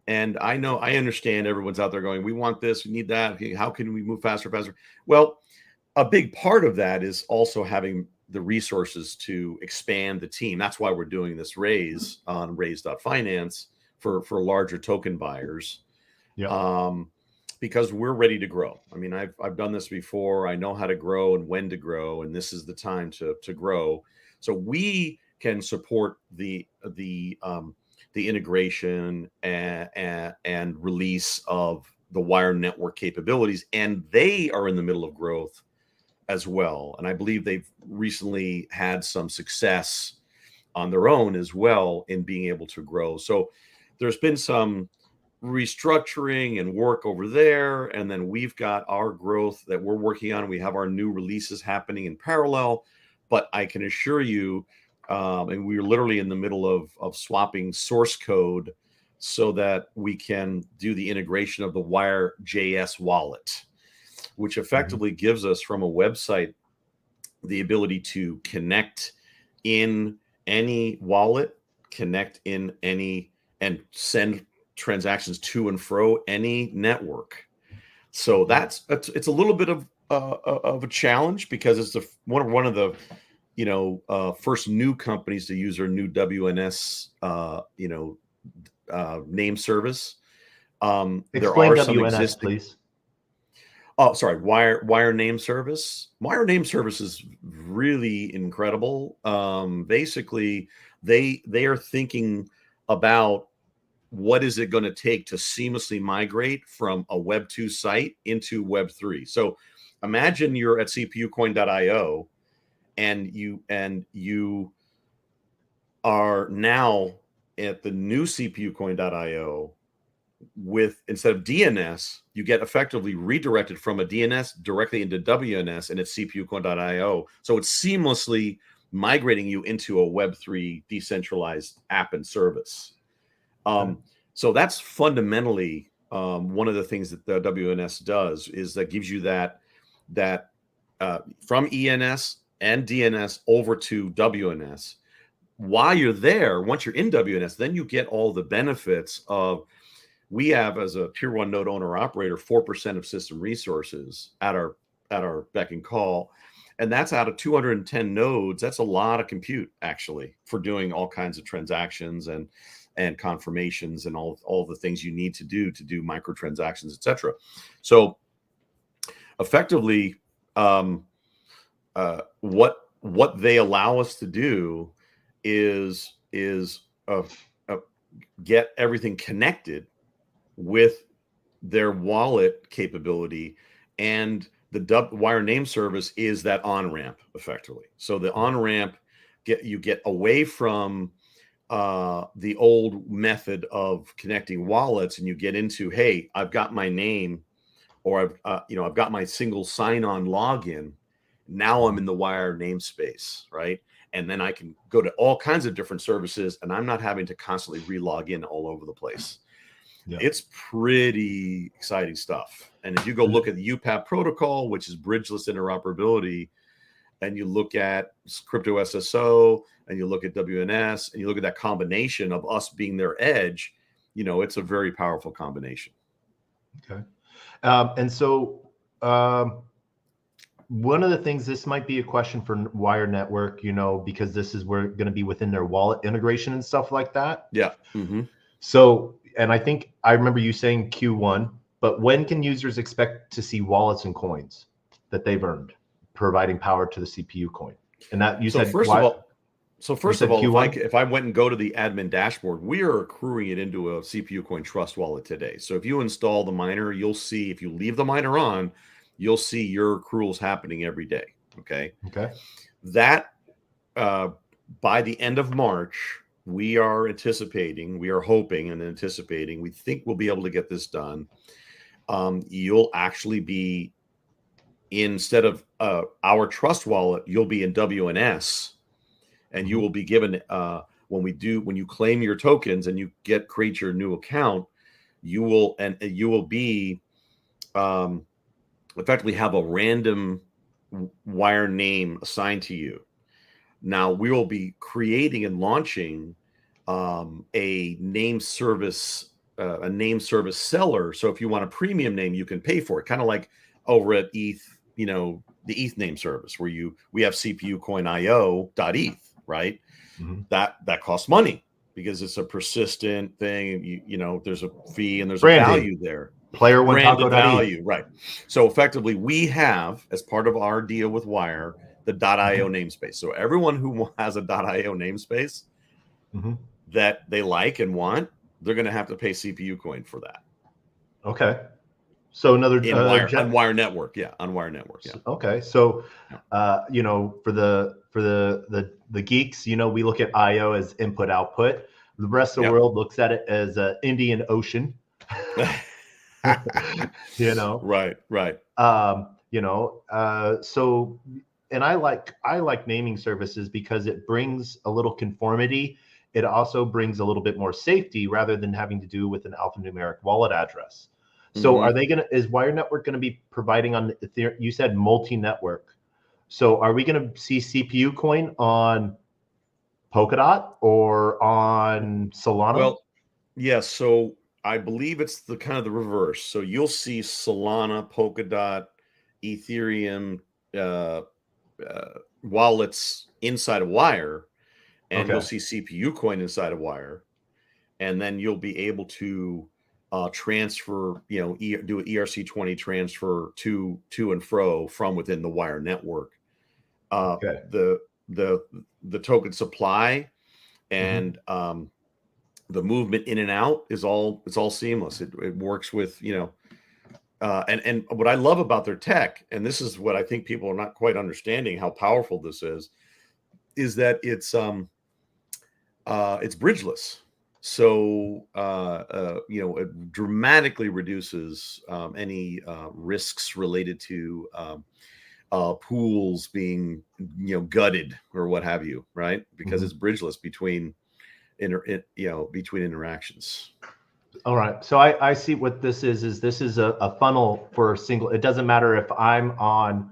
And I understand everyone's out there going, we want this, we need that. How can we move faster? Well, a big part of that is also having the resources to expand the team. That's why we're doing this raise on raise.finance for larger token buyers. Yeah. Because we're ready to grow. I mean, I've done this before. I know how to grow and when to grow, and this is the time to grow. So we can support the integration and release of the Wire Network capabilities, and they are in the middle of growth as well. And I believe they've recently had some success on their own as well in being able to grow. So there's been some restructuring and work over there, and then we've got our growth that we're working on. We have our new releases happening in parallel, but I can assure you, and we're literally in the middle of swapping source code so that we can do the integration of the Wire.js wallet, which effectively gives us from a website the ability to connect in any wallet, connect in any, and send transactions to and fro any network. So it's a little bit of a challenge, because it's one of the first new companies to use our new WNS name service. Explain there are WNS, some existing, please. Oh, sorry, Wire name service. Wire name service is really incredible. Basically, they are thinking about what is it going to take to seamlessly migrate from a Web 2 site into Web 3. So imagine you're at cpucoin.io and you are now at the new cpucoin.io with, instead of DNS, you get effectively redirected from a DNS directly into WNS and it's cpucoin.io. So it's seamlessly migrating you into a Web3 decentralized app and service. So that's fundamentally one of the things that the WNS does, is that gives you that from ENS and DNS over to WNS. While you're there, once you're in WNS, then you get all the benefits of, we have, as a tier 1 node owner operator, 4% of system resources at our beck and call. And that's out of 210 nodes. That's a lot of compute, actually, for doing all kinds of transactions and confirmations and all the things you need to do microtransactions, etc. So effectively, what they allow us to do is get everything connected with their wallet capability, and the Wire name service is that on-ramp effectively. So the on-ramp you get away from the old method of connecting wallets, and you get into, hey, I've got my name, or I've got my single sign-on login. Now I'm in the Wire namespace, right? And then I can go to all kinds of different services, and I'm not having to constantly re-log in all over the place. Yeah. It's pretty exciting stuff. And if you go look at the UPAP protocol, which is bridgeless interoperability, and you look at crypto SSO, and you look at WNS, and you look at that combination of us being their edge, it's a very powerful combination. Okay. And so one of the things, this might be a question for Wire Network, because this is where going to be within their wallet integration and stuff like that. Yeah. Mm-hmm. So, and I think I remember you saying Q1, but when can users expect to see wallets and coins that they've earned, providing power to the CPU coin? And that you said, first of all, Q1? if I went and go to the admin dashboard, we are accruing it into a CPU coin trust wallet today. So if you install the miner, you'll see, if you leave the miner on, you'll see your accruals happening every day. Okay. That by the end of March, we are hoping and anticipating, we think we'll be able to get this done. You'll actually be, instead of our trust wallet, you'll be in WNS, and you will be given when you claim your tokens and you create your new account, you will be effectively have a random wire name assigned to you. Now we will be creating and launching a name service seller. So if you want a premium name, you can pay for it, kind of like over at ETH, the ETH name service where we have CPU coin IO.ETH, right? Mm-hmm. That costs money because it's a persistent thing. There's a fee and there's branding. A value there. Player one branded Taco value, right? So effectively, we have, as part of our deal with Wire, the .io namespace. So everyone who has a .io namespace that they like and want, they're going to have to pay CPU coin for that. Okay. So another on Wire Network, yeah. Okay, so for the geeks, we look at IO as input output. The rest of the world looks at it as Indian Ocean. Right. So, and I like naming services because it brings a little conformity. It also brings a little bit more safety rather than having to do with an alphanumeric wallet address. So is Wire Network going to be providing on Ethereum? You said multi-network. So are we going to see CPU coin on Polkadot or on Solana? Well, yes. So I believe it's the kind of the reverse. So you'll see Solana, Polkadot, Ethereum wallets inside of Wire, and you'll see CPU coin inside of Wire, and then you'll be able to transfer, do an ERC20 transfer to and fro from within the Wire network. The token supply and the movement in and out is all seamless. It works with, and what I love about their tech, and this is what I think people are not quite understanding how powerful this is that it's bridgeless. So it dramatically reduces any risks related to pools being gutted or what have you, right? Because it's bridgeless between interactions. All right. So I see what this is this is a funnel for a single. It doesn't matter if I'm on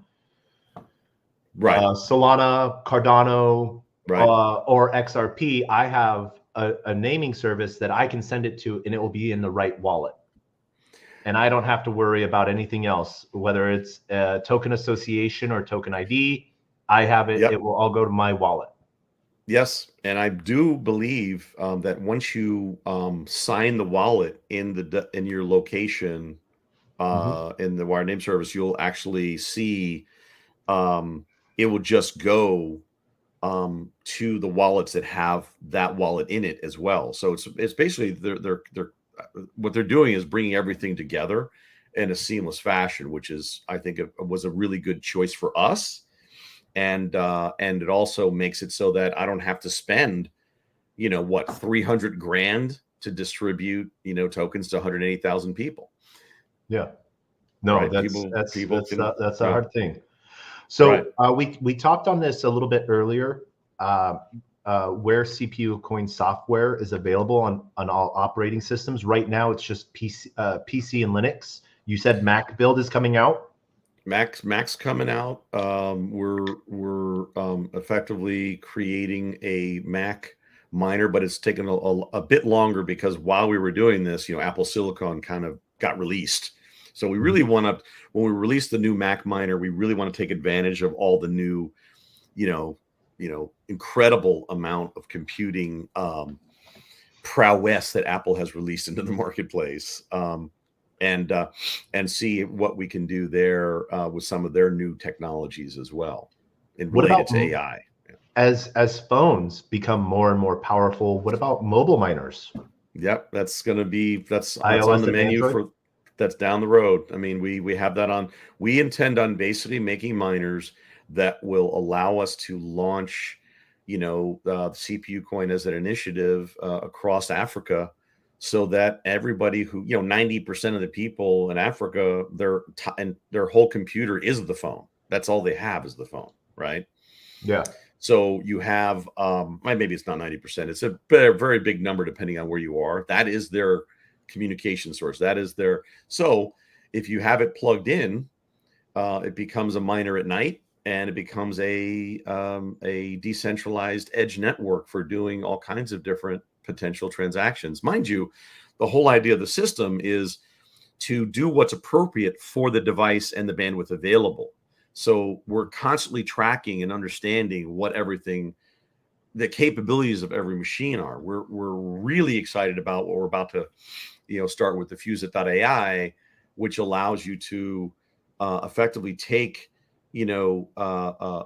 Solana, Cardano, or XRP. I have a naming service that I can send it to, and it will be in the right wallet. And I don't have to worry about anything else, whether it's a token association or token ID. I have it. It will all go to my wallet. Yes, and I do believe that once you sign the wallet in your location in the Wire Name Service, you'll actually see it will just go to the wallets that have that wallet in it as well. So it's basically they're what they're doing is bringing everything together in a seamless fashion, which is, I think, was a really good choice for us. And it also makes it so that I don't have to spend, $300,000 to distribute, tokens to 180,000 people. Yeah, no, right? that's a hard thing. So we talked on this a little bit earlier. where CPU coin software is available on all operating systems. Right now, it's just PC and Linux. You said Mac build is coming out. Mac's coming out. We're effectively creating a Mac miner, but it's taken a bit longer because while we were doing this, Apple Silicon kind of got released. So we really want to, when we release the new Mac miner, we really want to take advantage of all the new, incredible amount of computing prowess that Apple has released into the marketplace. And see what we can do there with some of their new technologies as well, and related to AI. As phones become more and more powerful, what about mobile miners? Yep, that's on iOS the menu Android? that's down the road. I mean, we have that on. We intend on basically making miners that will allow us to launch, the CPU coin as an initiative across Africa, so that everybody who 90% of the people in Africa, their whole computer is the phone. That's all they have is the phone, right? Yeah. So you have maybe it's not 90%. It's a very big number depending on where you are. That is their communication source. That is their. So if you have it plugged in, it becomes a miner at night, and it becomes a decentralized edge network for doing all kinds of different potential transactions. Mind you, the whole idea of the system is to do what's appropriate for the device and the bandwidth available. So we're constantly tracking and understanding what the capabilities of every machine are. We're really excited about what we're about to, start with the Fuse.ai, which allows you to effectively take,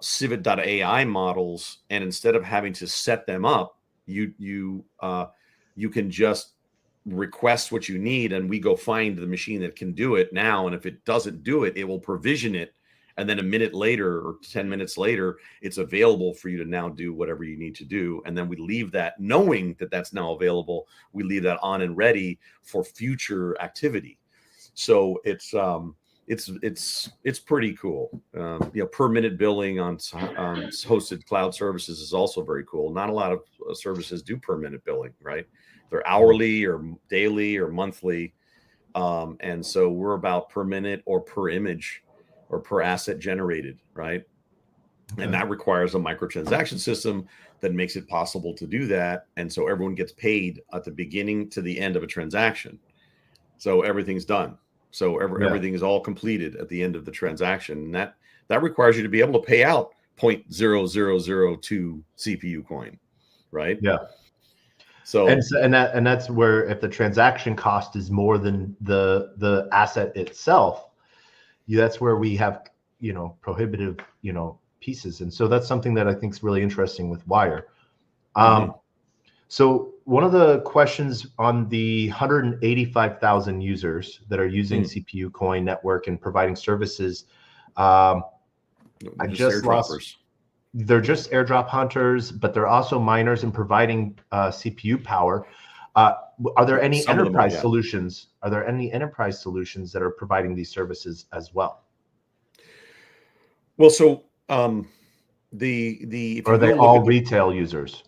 Civet.ai models, and instead of having to set them up, you can just request what you need, and we go find the machine that can do it now. And if it doesn't do it, it will provision it, and then a minute later or 10 minutes later, it's available for you to now do whatever you need to do. And then we leave that, knowing that that's now available, we leave that on and ready for future activity. So it's pretty cool. Per minute billing on hosted cloud services is also very cool. Not a lot of services do per minute billing, right? They're hourly or daily or monthly. And so we're about per minute or per image or per asset generated, right? Okay. And that requires a microtransaction system that makes it possible to do that. And so everyone gets paid at the beginning to the end of a transaction. So everything's done. So everything is all completed at the end of the transaction. And that requires you to be able to pay out 0.0002 CPU coin, right? Yeah. So that's where, if the transaction cost is more than the asset itself, that's where we have prohibitive pieces. And so that's something that I think is really interesting with Wire. So one of the questions on the 185,000 users that are using CPU Coin Network and providing services, I just lost. They're just airdrop hunters, but they're also miners and providing CPU power. Are there any enterprise solutions? Are there any enterprise solutions that are providing these services as well? Well, so are they all retail users?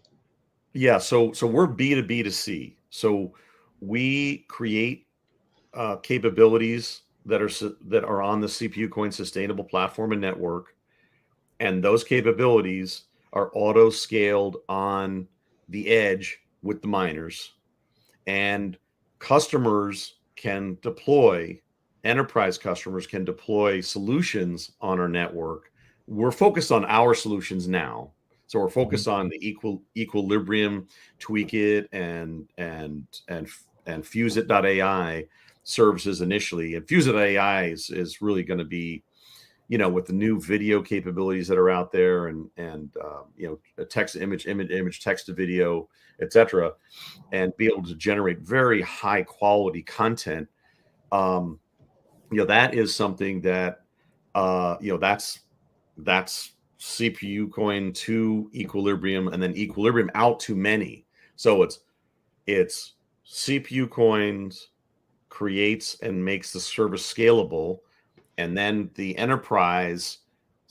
Yeah, so we're B2B to C. So we create capabilities that are on the CPU Coin Sustainable Platform and Network, and those capabilities are auto scaled on the edge with the miners, and enterprise customers can deploy solutions on our network. We're focused on our solutions now. So we're focused on the equilibrium, tweak it, and Fuse.ai services initially. And Fuse.ai is really going to be, with the new video capabilities that are out there, and text to image, text to video, etc., and be able to generate very high quality content. That is something that that's CPU coin to equilibrium, and then equilibrium out to many. So it's CPU coins creates and makes the service scalable, and then the enterprise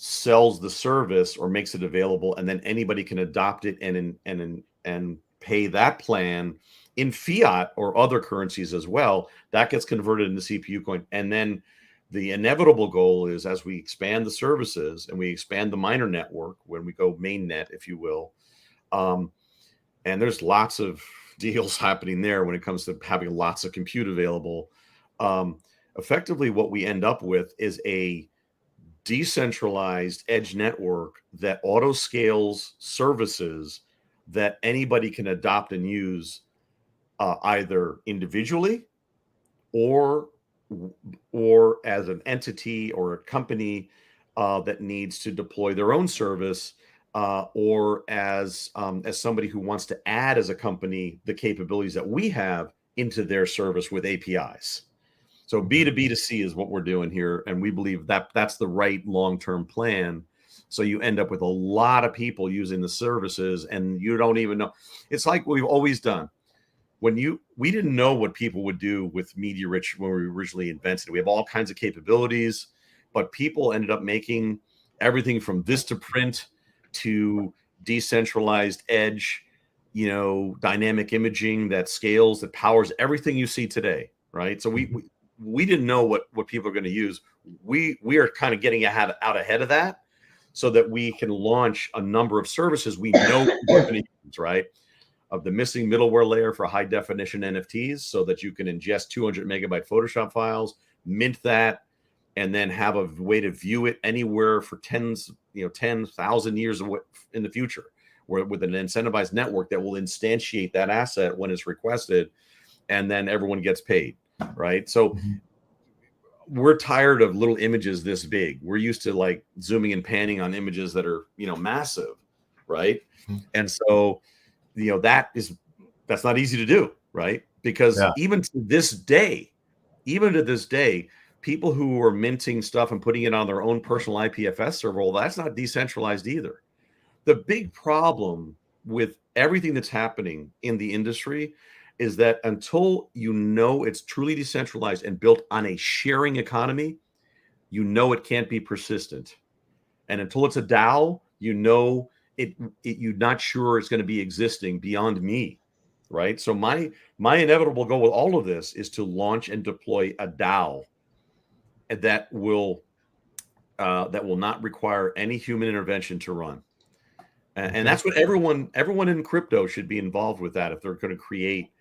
sells the service or makes it available, and then anybody can adopt it and pay that plan in fiat or other currencies as well. That gets converted into CPU coin. And then the inevitable goal is, as we expand the services and we expand the miner network, when we go mainnet, if you will, and there's lots of deals happening there when it comes to having lots of compute available. Effectively, what we end up with is a decentralized edge network that auto scales services that anybody can adopt and use, either individually or as an entity or a company that needs to deploy their own service, or as somebody who wants to add as a company the capabilities that we have into their service with APIs. So B2B2C is what we're doing here, and we believe that that's the right long-term plan. So you end up with a lot of people using the services, and you don't even know. It's like we've always done. We didn't know what people would do with media-rich when we originally invented it. We have all kinds of capabilities, but people ended up making everything from Vistaprint to decentralized edge, dynamic imaging that scales, that powers everything you see today, right? So we didn't know what people are going to use. We are kind of getting out ahead of that, so that we can launch a number of services we know we're going to use, right? Of the missing middleware layer for high definition NFTs, so that you can ingest 200 megabyte Photoshop files, mint that, and then have a way to view it anywhere for 10,000 years in the future, with an incentivized network that will instantiate that asset when it's requested, and then everyone gets paid, right? So we're tired of little images this big. We're used to like zooming and panning on images that are, massive, right? And so, that's not easy to do, right? Because even to this day, people who are minting stuff and putting it on their own personal IPFS server, well, that's not decentralized either. The big problem with everything that's happening in the industry is that until it's truly decentralized and built on a sharing economy, it can't be persistent. And until it's a DAO, you're not sure it's going to be existing beyond me, right? So my inevitable goal with all of this is to launch and deploy a DAO that will not require any human intervention to run. And that's what everyone in crypto should be involved with, that if they're going to create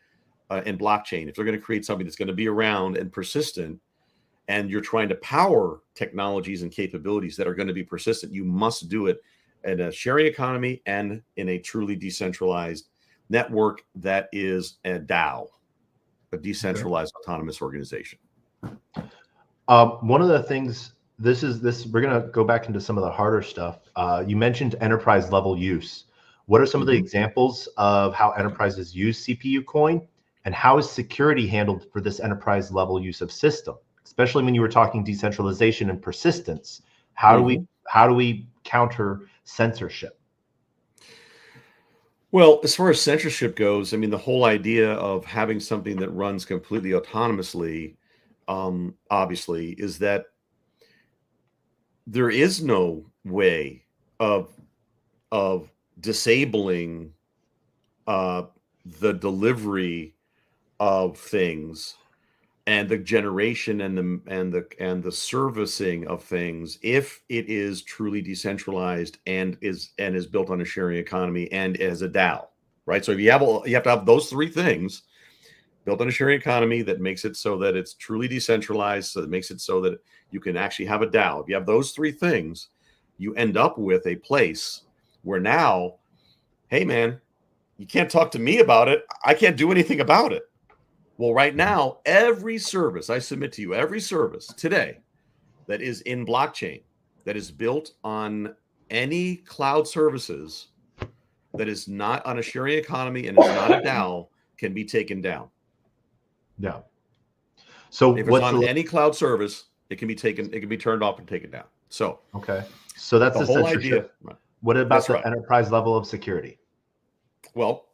in blockchain, if they're going to create something that's going to be around and persistent, and you're trying to power technologies and capabilities that are going to be persistent, you must do it in a sharing economy and in a truly decentralized network that is a DAO, a decentralized autonomous organization. One of the things, we're going to go back into some of the harder stuff. You mentioned enterprise level use. What are some of the examples of how enterprises use CPU coin, and how is security handled for this enterprise level use of system? Especially when you were talking decentralization and persistence, how do we counter censorship? Well, as far as censorship goes, I mean, the whole idea of having something that runs completely autonomously, obviously, is that there is no way of disabling the delivery of things and the generation and the servicing of things if it is truly decentralized and is built on a sharing economy and as a DAO, right? So if you have to have those three things built on a sharing economy that makes it so that it's truly decentralized, so that makes it so that you can actually have a DAO. If you have those three things, you end up with a place where now, hey man, you can't talk to me about it. I can't do anything about it. Well, right now, every service I submit to you, every service today that is in blockchain, that is built on any cloud services, that is not on a sharing economy and is not a DAO, can be taken down. Yeah. So if it's on any cloud service, it can be turned off and taken down. So okay. So that's the whole idea. What about the enterprise level of security? Well,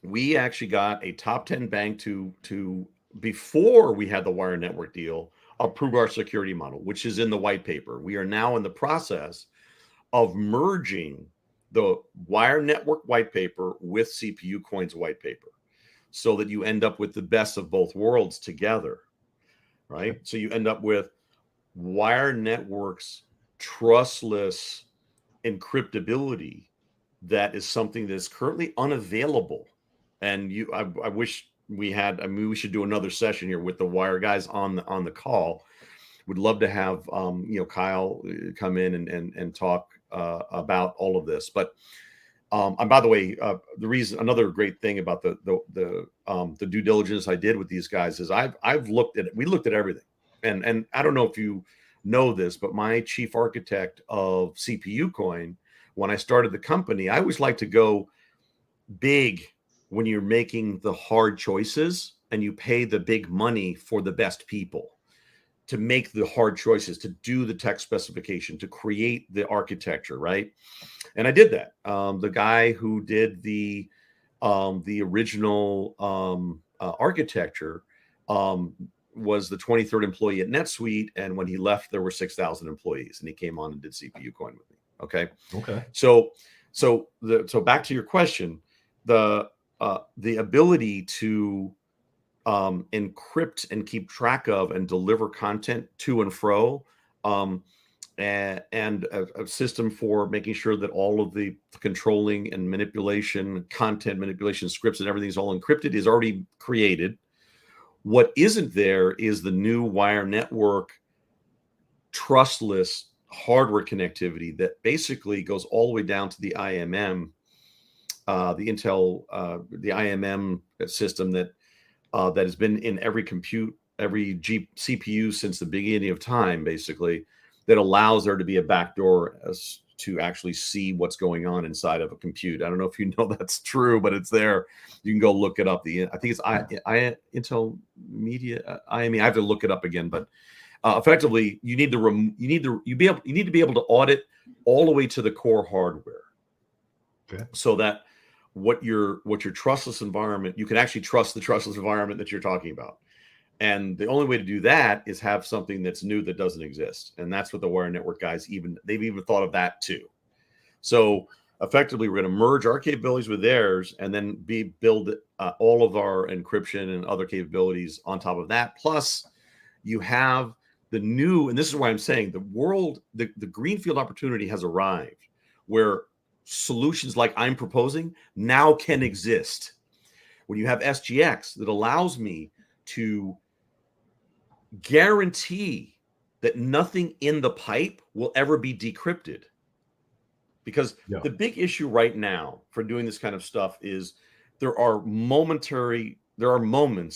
we actually got a top 10 bank to before we had the wire network deal, approve our security model, which is in the white paper. We are now in the process of merging the wire network white paper with CPU Coin's white paper, so that you end up with the best of both worlds together, right? Okay. So you end up with wire networks trustless encryptability that is something that's currently unavailable. And I wish we had. I mean, we should do another session here with the wire guys on the call. Would love to have Kyle come in and talk about all of this. But and by the way, another great thing about the due diligence I did with these guys is we looked at everything, and I don't know if you know this, but my chief architect of CPU Coin, when I started the company, I always like to go big when you're making the hard choices and you pay the big money for the best people to make the hard choices, to do the tech specification, to create the architecture, right? And I did that. The guy who did the original architecture was the 23rd employee at NetSuite, and when he left, there were 6,000 employees, and he came on and did CPU Coin with me. Okay. Okay. So back to your question, the ability to encrypt and keep track of and deliver content to and fro, and a system for making sure that all of the controlling and manipulation, content manipulation scripts and everything is all encrypted is already created. What isn't there is the new wire network trustless hardware connectivity that basically goes all the way down to the IMM, the Intel, the IMM system that has been in every CPU since the beginning of time, basically, that allows there to be a backdoor as to actually see what's going on inside of a compute. I don't know if you know that's true, but it's there. You can go look it up. I think it's Intel Media IME. I have to look it up again, but effectively, you need to be able to audit all the way to the core hardware, Okay. so that what your trustless environment, you can actually trust the trustless environment that you're talking about. And the only way to do that is have something that's new that doesn't exist. And that's what the wire network guys they've even thought of that too. So effectively, we're going to merge our capabilities with theirs, and then build all of our encryption and other capabilities on top of that. Plus, you have the new, and this is why I'm saying the greenfield opportunity has arrived, where solutions like I'm proposing now can exist. When you have SGX that allows me to guarantee that nothing in the pipe will ever be decrypted. Because the big issue right now for doing this kind of stuff is there are moments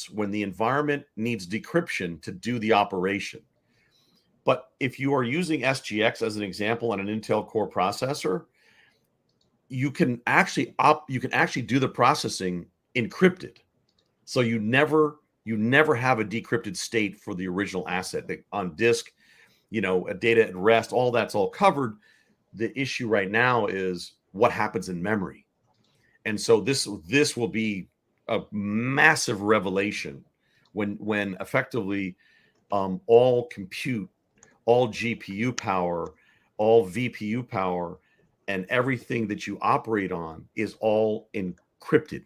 when the environment needs decryption to do the operation. But if you are using SGX as an example on an Intel Core processor, you can actually do the processing encrypted. So you never have a decrypted state for the original asset on disk, a data at rest, all that's all covered. The issue right now is what happens in memory. And so this will be a massive revelation when effectively all compute, all GPU power, all VPU power, and everything that you operate on is all encrypted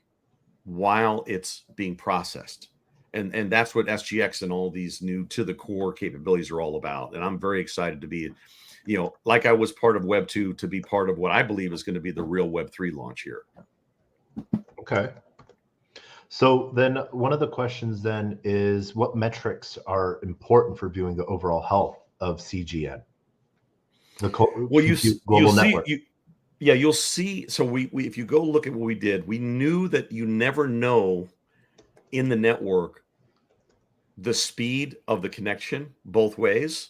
while it's being processed. And that's what SGX and all these new to the core capabilities are all about. And I'm very excited to be, like I was part of Web 2, to be part of what I believe is going to be the real Web 3 launch here. Okay. So then one of the questions then is, what metrics are important for viewing the overall health of CGN? Global network. You'll see. So we if you go look at what we did, we knew that you never know in the network the speed of the connection both ways.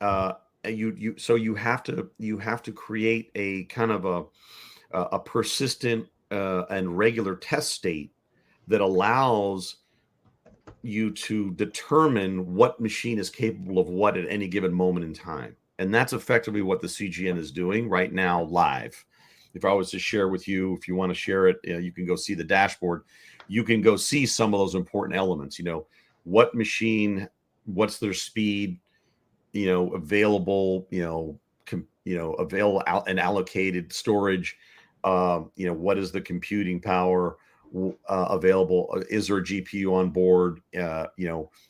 You have to create a kind of a persistent and regular test state that allows you to determine what machine is capable of what at any given moment in time. And that's effectively what the CGN is doing right now live. If I was to share with you, if you want to share it, you can go see the dashboard. You can go see some of those important elements. What machine, what's their speed, available, available out and allocated storage. What is the computing power available? Is there a GPU on board?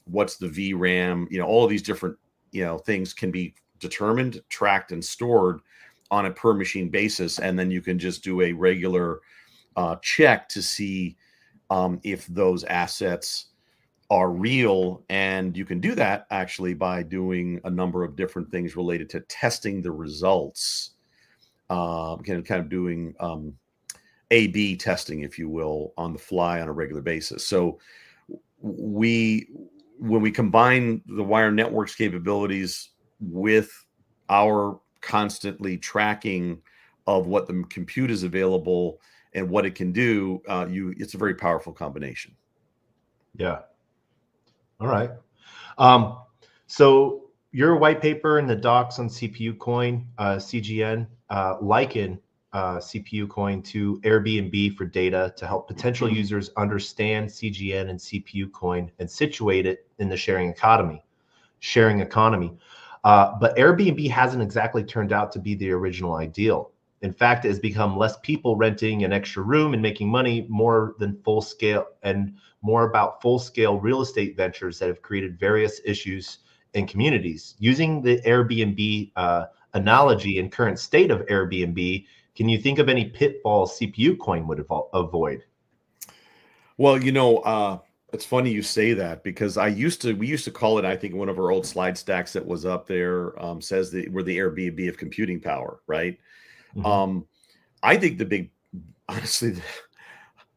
What's the VRAM? All of these different things can be determined, tracked, and stored on a per machine basis, and then you can just do a regular check to see if those assets are real. And you can do that actually by doing a number of different things related to testing the results, kind of doing A/B testing, if you will, on the fly on a regular basis. So when we combine the wire networks capabilities with our constantly tracking of what the compute is available and what it can do, it's a very powerful combination. Yeah. All right. So your white paper and the docs on CPU coin, CGN, liken CPU coin to Airbnb for data to help potential users understand CGN and CPU coin and situate it in the sharing economy. But Airbnb hasn't exactly turned out to be the original ideal. In fact, it has become less people renting an extra room and making money more about full-scale real estate ventures that have created various issues in communities. Using the Airbnb analogy and current state of Airbnb, can you think of any pitfalls CPU coin would avoid? Well, it's funny you say that, because we used to call it, I think one of our old slide stacks that was up there says that we're the Airbnb of computing power, right? Mm-hmm. I think honestly,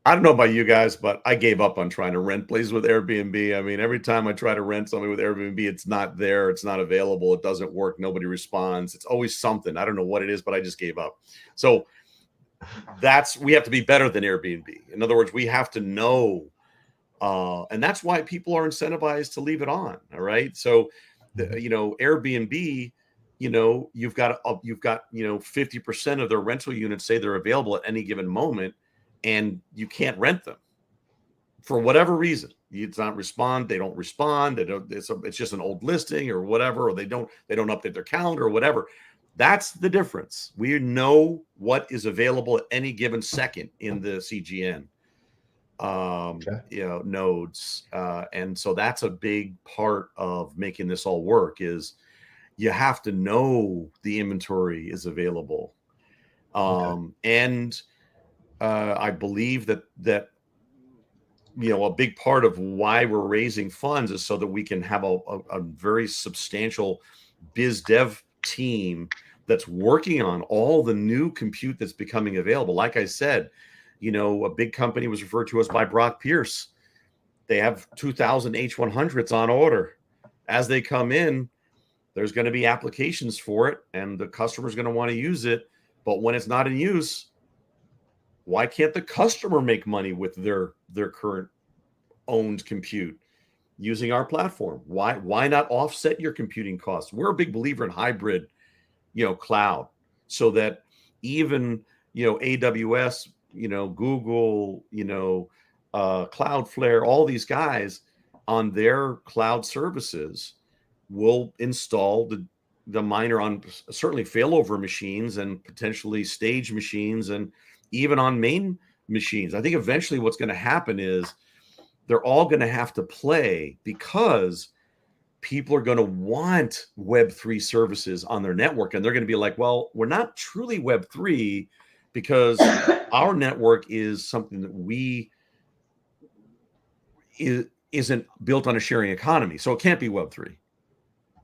I don't know about you guys, but I gave up on trying to rent places with Airbnb. I mean, every time I try to rent something with Airbnb, it's not there. It's not available. It doesn't work. Nobody responds. It's always something. I don't know what it is, but I just gave up. So we have to be better than Airbnb. In other words, we have to know, and that's why people are incentivized to leave it on. All right. So, Airbnb, you've got 50% of their rental units say they're available at any given moment, and you can't rent them for whatever reason. It's not respond. They don't respond. It's just an old listing or whatever, or they don't update their calendar or whatever. That's the difference. We know what is available at any given second in the CGN nodes. And so that's a big part of making this all work, is you have to know the inventory is available. And I believe that a big part of why we're raising funds is so that we can have a very substantial biz dev team that's working on all the new compute that's becoming available. Like I said, a big company was referred to us by Brock Pierce. They have 2,000 H100s on order. As they come in, there's going to be applications for it, and the customer's going to want to use it. But when it's not in use, why can't the customer make money with their current owned compute using our platform? Why not offset your computing costs? We're a big believer in hybrid, cloud, so that even AWS, Google, Cloudflare, all these guys on their cloud services will install the miner on certainly failover machines and potentially stage machines, and even on main machines. I think eventually what's going to happen is they're all going to have to play, because people are going to want Web3 services on their network. And they're going to be like, well, we're not truly Web3 because our network is something that isn't built on a sharing economy. So it can't be Web3.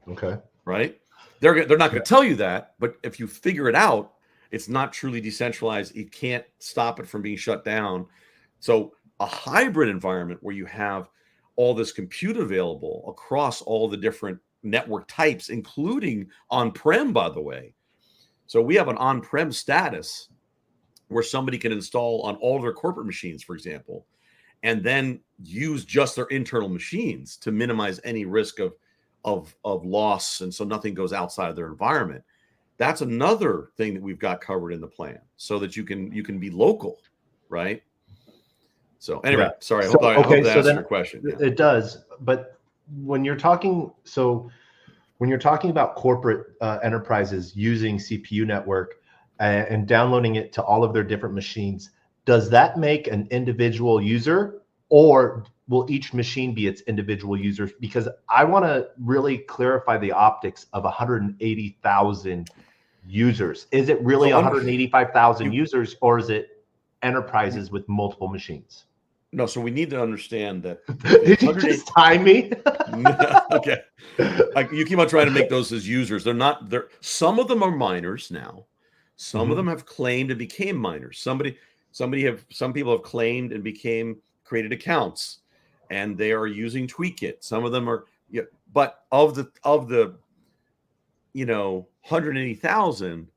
Okay. Right? They're not going to tell you that, but if you figure it out, it's not truly decentralized. You can't stop it from being shut down. So a hybrid environment where you have all this compute available across all the different network types, including on-prem, by the way. So we have an on-prem status where somebody can install on all their corporate machines, for example, and then use just their internal machines to minimize any risk of loss, and so nothing goes outside of their environment. That's another thing that we've got covered in the plan, so that you can be local, right? So anyway, sorry. I hope that answers your question. It does. But when you're talking, so when you're talking about corporate enterprises using CPU network and downloading it to all of their different machines, does that make an individual user, or will each machine be its individual users? Because I want to really clarify the optics of 180,000 users. Is it really So 185,000 users, or is it enterprises with multiple machines? No, so we need to understand that Did you just time me? Okay. You keep on trying to make those as users. They're not there. Some of them are miners now. Some of them have claimed and became miners. Some people have claimed and created accounts, and they are using Tweakit. Some of them are, but of the 180,000,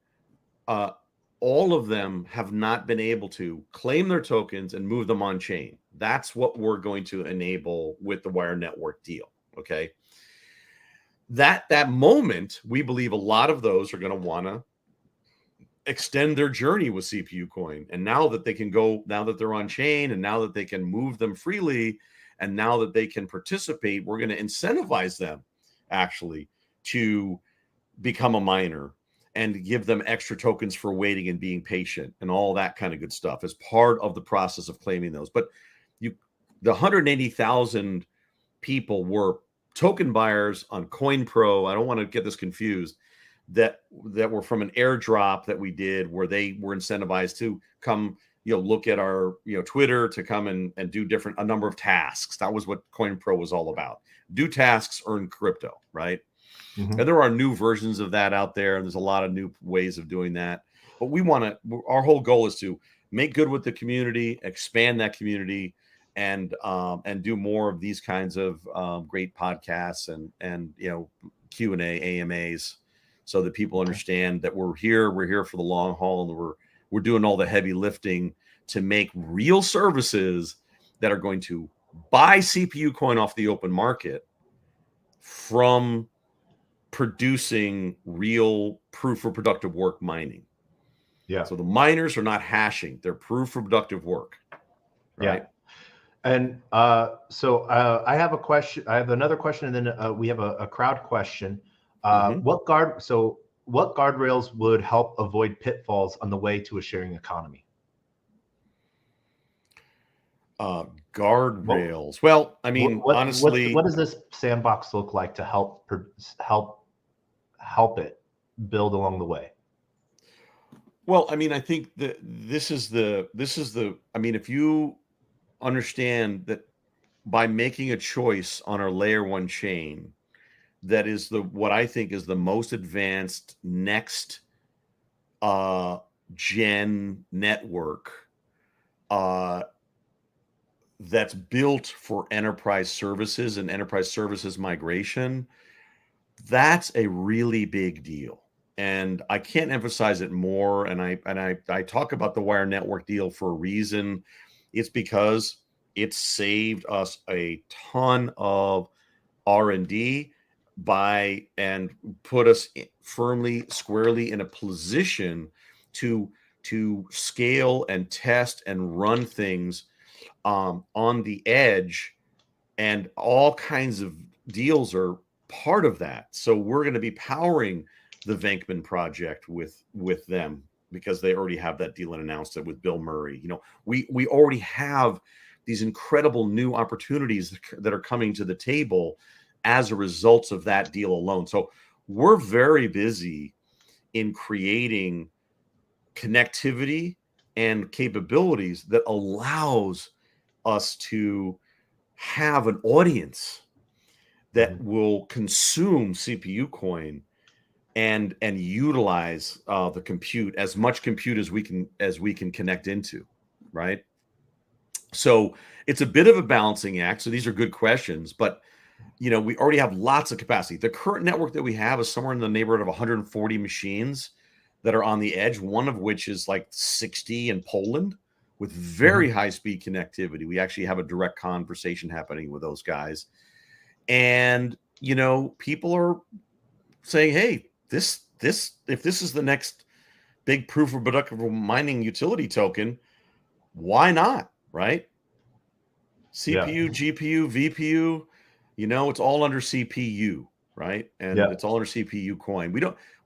all of them have not been able to claim their tokens and move them on chain. That's what we're going to enable with the Wire Network deal. Okay. That moment, we believe a lot of those are going to want to extend their journey with CPU coin. And now that they're on chain, and now that they can move them freely, and now that they can participate, we're going to incentivize them actually to become a miner and give them extra tokens for waiting and being patient and all that kind of good stuff as part of the process of claiming those. But the 180,000 people were token buyers on CoinPro. I don't want to get this confused, that were from an airdrop that we did, where they were incentivized to come, look at our, Twitter, to come and do a number of tasks. That was what CoinPro was all about. Do tasks, earn crypto, right? And there are new versions of that out there, and there's a lot of new ways of doing that. But our whole goal is to make good with the community, expand that community, and do more of these kinds of great podcasts and Q&A, AMAs, so that people understand that we're here for the long haul, and we're doing all the heavy lifting to make real services that are going to buy CPU coin off the open market from producing real proof for productive work mining. Yeah. So the miners are not hashing; they're proof for productive work. Right. Yeah. And so I have a question. I have another question, and then we have a crowd question. What guardrails would help avoid pitfalls on the way to a sharing economy? Guardrails. Well, I mean, honestly, what does this sandbox look like to help it build along the way? Well, I mean, I think that this is the. I mean, if you understand that by making a choice on our layer one chain, that is what I think is the most advanced next gen network that's built for enterprise services and enterprise services migration, that's a really big deal. And I can't emphasize it more. And I talk about the Wire Network deal for a reason. It's because it saved us a ton of R&D and put us firmly, squarely in a position to scale and test and run things on the edge, and all kinds of deals are part of that. So we're going to be powering the Venkman project with them, because they already have that deal and announced it with Bill Murray. We already have these incredible new opportunities that are coming to the table as a result of that deal alone. So we're very busy in creating connectivity and capabilities that allows us to have an audience that will consume CPU coin and utilize the compute, as much compute as we can connect into, right? So it's a bit of a balancing act. So these are good questions, but we already have lots of capacity. The current network that we have is somewhere in the neighborhood of 140 machines that are on the edge, one of which is like 60 in Poland, with very high speed connectivity. We actually have a direct conversation happening with those guys. And, people are saying, hey, if this is the next big proof of productive mining utility token, why not? Right? CPU, GPU, VPU, it's all under CPU. right? And Yeah. it's all under CPU coin.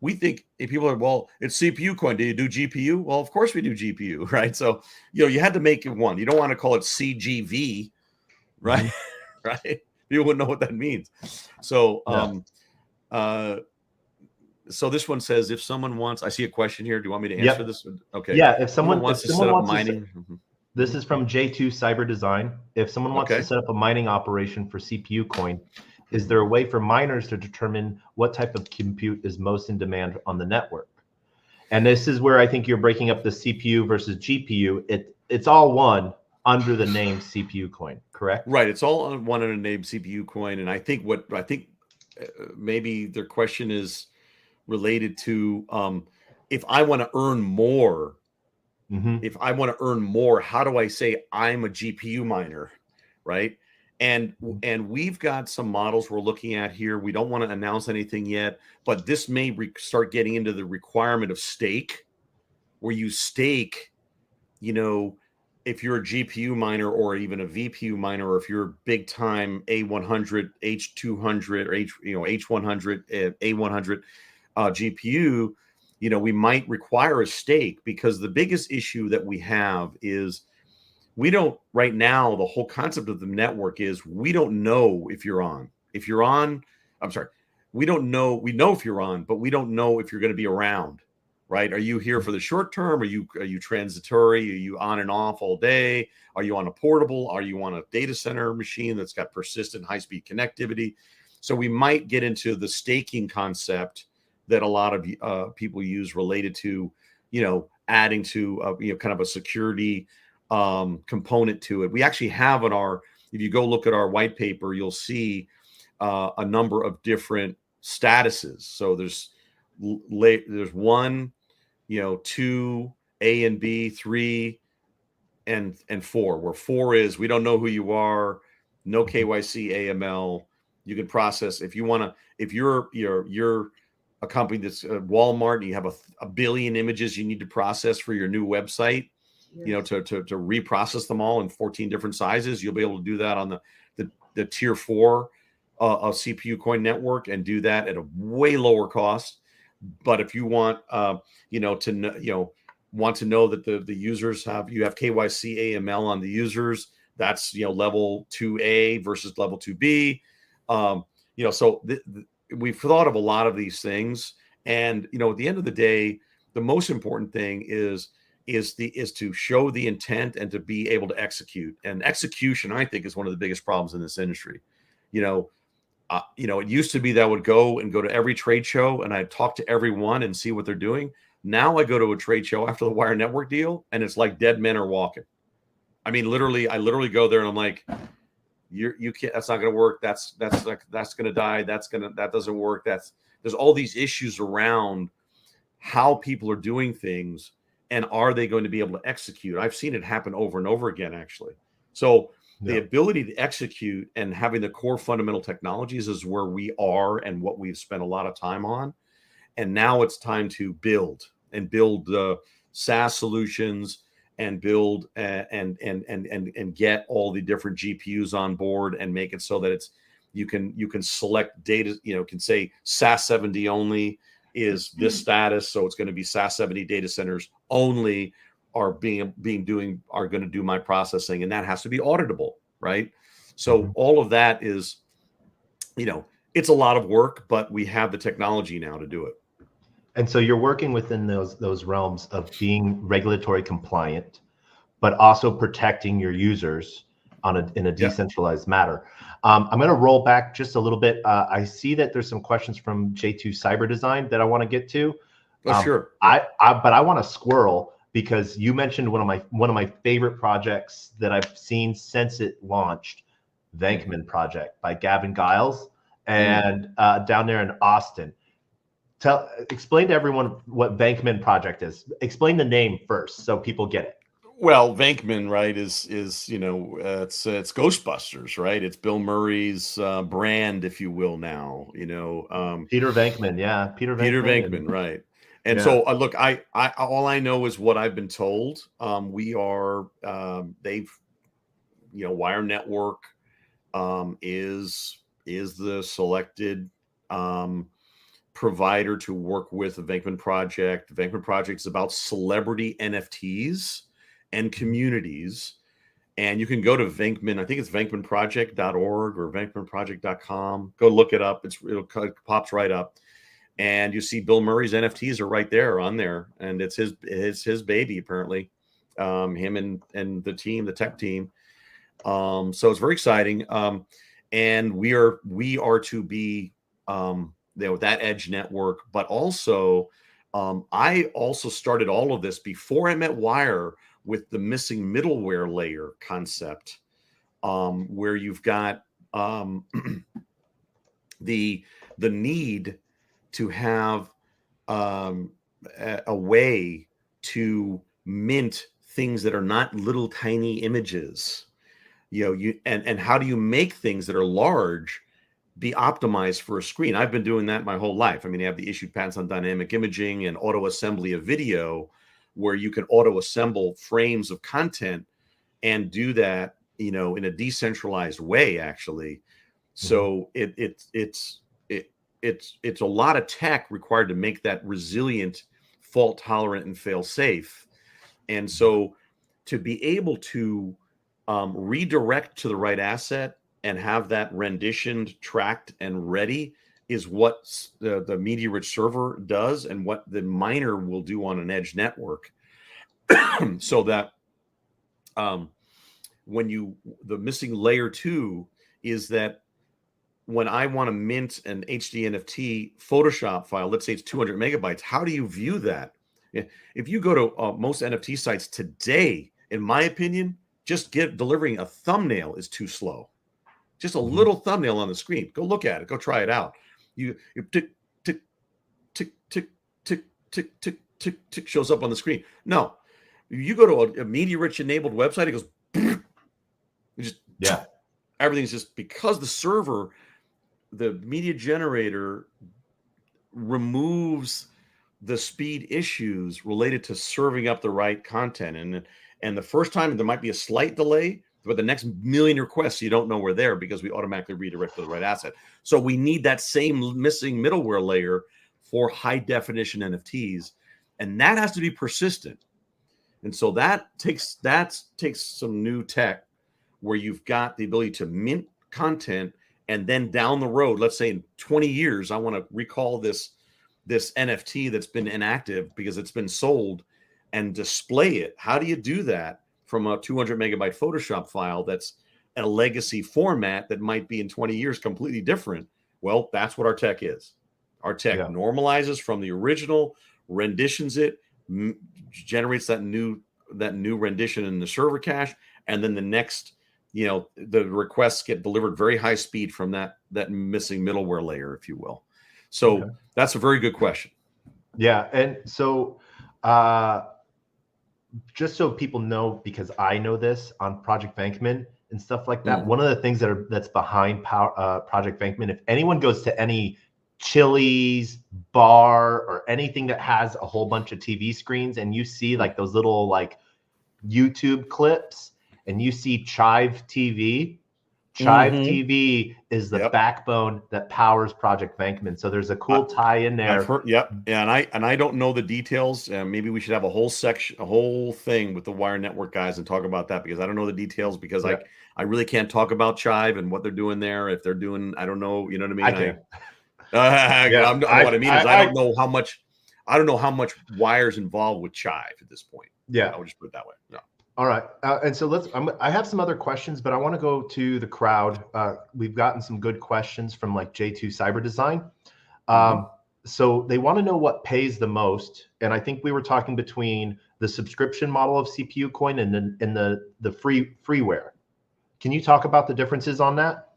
We think if people are, well, it's CPU coin. Do you do GPU? Well, of course we do GPU, right? So, you had to make it one. You don't want to call it CGV, right? Mhm. Right? People wouldn't know what that means. So, Yeah. so this one says, if someone wants, I see a question here. Do you want me to answer Yep. this? Okay. Yeah. If Someone someone wants to set up wants to, mining. this is from J2 Cyber Design. If someone wants to Okay. set up a mining operation for CPU coin, is there a way for miners to determine what type of compute is most in demand on the network? And this is where I think you're breaking up the CPU versus GPU. It's all one under the name CPU coin, correct? Right. It's all on one under name CPU coin. And I think maybe their question is related to if I want to earn more. Mm-hmm. If I want to earn more, how do I say I'm a GPU miner, right? And we've got some models we're looking at here. We don't want to announce anything yet, but this may start getting into the requirement of stake, where you stake, if you're a GPU miner or even a VPU miner, or if you're a big time A100, H200, or H100, A100 GPU, we might require a stake, because the biggest issue that we have is we don't right now. The whole concept of the network is we don't know if you're on. If you're on, I'm sorry, we don't know. We know if you're on, but we don't know if you're going to be around. Right? Are you here for the short term? Are you transitory? Are you on and off all day? Are you on a portable? Are you on a data center machine that's got persistent high-speed connectivity? So we might get into the staking concept that a lot of people use, related to, adding to, kind of a security component to it. We actually have if you go look at our white paper, you'll see a number of different statuses. So there's 1, 2, A and B, 3, and 4. Where 4 is we don't know who you are, no KYC, AML. You can process if you want to. If you're a company that's Walmart, and you have a billion images you need to process for your new website, to reprocess them all in 14 different sizes, you'll be able to do that on the tier 4 of CPU coin network, and do that at a way lower cost. But if you want, want to know that the users have KYC, AML on the users, that's level 2A versus level 2B. So we've thought of a lot of these things, and at the end of the day, the most important thing is to show the intent and to be able to execute. And execution, I think, is one of the biggest problems in this industry. It used to be that I would go to every trade show and I'd talk to everyone and see what they're doing. Now I go to a trade show after the Wire Network deal, and it's like dead men are walking. I mean, I literally go there and I'm like, you can't, that's not going to work. That's going to die. That doesn't work. There's all these issues around how people are doing things, and are they going to be able to execute? I've seen it happen over and over again, actually. So the ability to execute and having the core fundamental technologies is where we are and what we've spent a lot of time on. And now it's time to build the SaaS solutions, and build and get all the different GPUs on board, and make it so that you can select data, can say SAS 70 only is this status. So it's going to be SAS 70 data centers only are going to do my processing, and that has to be auditable, right? So all of that is, it's a lot of work, but we have the technology now to do it. And so you're working within those realms of being regulatory compliant, but also protecting your users in a decentralized manner. I'm going to roll back just a little bit. I see that there's some questions from J2 Cyber Design that I want to get to. Sure. But I want to squirrel, because you mentioned one of my favorite projects that I've seen since it launched, Venkman Project by Gavin Giles, and down there in Austin. Explain to everyone what Venkman Project is. Explain the name first so people get it. Well, Venkman, right, is it's Ghostbusters, right? It's Bill Murray's brand, if you will. Now, Peter Venkman, yeah, Peter Venkman, right? And so, look, I all I know is what I've been told. We are Wire Network is the selected provider to work with the Venkman Project. The Venkman Project is about celebrity NFTs and communities. And you can go to Venkman, I think it's venkmanproject.org or venkmanproject.com. Go look it up. It pops right up. And you see Bill Murray's NFTs are right there on there. And it's his baby, apparently. Him and the team, the tech team. So it's very exciting. And we are to be that edge network, but also I also started all of this before I met Wire with the missing middleware layer concept, where you've got the need to have a way to mint things that are not little tiny images. And how do you make things that are large be optimized for a screen? I've been doing that my whole life. I mean, I have the issued patents on dynamic imaging and auto assembly of video, where you can auto assemble frames of content and do that, in a decentralized way, actually. So it's a lot of tech required to make that resilient, fault tolerant, and fail safe. And so to be able to redirect to the right asset and have that renditioned, tracked, and ready is what the media-rich server does, and what the miner will do on an edge network. So that the missing layer 2 is that when I want to mint an HD NFT Photoshop file, let's say it's 200 megabytes, how do you view that? If you go to most NFT sites today, in my opinion, just delivering a thumbnail is too slow. Just a little thumbnail on the screen. Go look at it. Go try it out. You tick, tick, tick, tick, tick, tick, tick, tick, tick shows up on the screen. No, you go to a media-rich enabled website, it goes, everything's just, because the server, the media generator, removes the speed issues related to serving up the right content. And the first time there might be a slight delay, but the next million requests, you don't know we're there, because we automatically redirect to the right asset. So we need that same missing middleware layer for high definition NFTs. And that has to be persistent. And so that takes some new tech, where you've got the ability to mint content, and then down the road, let's say in 20 years, I want to recall this NFT that's been inactive because it's been sold, and display it. How do you do that from a 200 megabyte Photoshop file that's a legacy format that might be in 20 years completely different? Well, that's what our tech is. Our tech normalizes from the original, renditions it, generates that new rendition in the server cache, and then the next, the requests get delivered very high speed from that missing middleware layer, if you will. So that's a very good question. Yeah, and so just so people know, because I know this on Project Venkman and stuff like that, one of the things that's behind Project Venkman, if anyone goes to any Chili's bar or anything that has a whole bunch of TV screens, and you see like those little like YouTube clips, and you see Chive TV. Chive TV is the backbone that powers Project Venkman. So there's a cool tie in there. I've heard, and I don't know the details. Maybe we should have a whole section, a whole thing with the Wire Network guys and talk about that, because I don't know the details, because I really can't talk about Chive and what they're doing there. If they're doing, I don't know, you know what I mean? I can. What I mean is I don't know how much. I don't know how much Wire's involved with Chive at this point. Yeah, I would just put it that way. No. All right, and so I have some other questions, but I want to go to the crowd. We've gotten some good questions from like J2 Cyber Design. So they want to know what pays the most, and I think we were talking between the subscription model of CPU Coin and the freeware. Can you talk about the differences on that?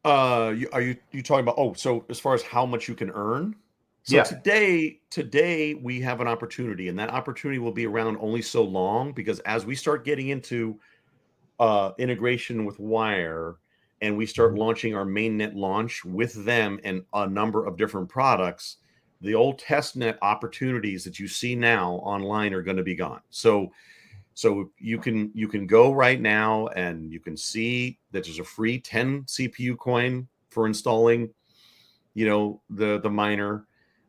Are you talking about? So as far as how much you can earn? So today we have an opportunity, and that opportunity will be around only so long, because as we start getting into integration with Wire, and we start launching our mainnet launch with them and a number of different products, the old testnet opportunities that you see now online are going to be gone. So you can go right now and you can see that there's a free 10 CPU coin for installing, the miner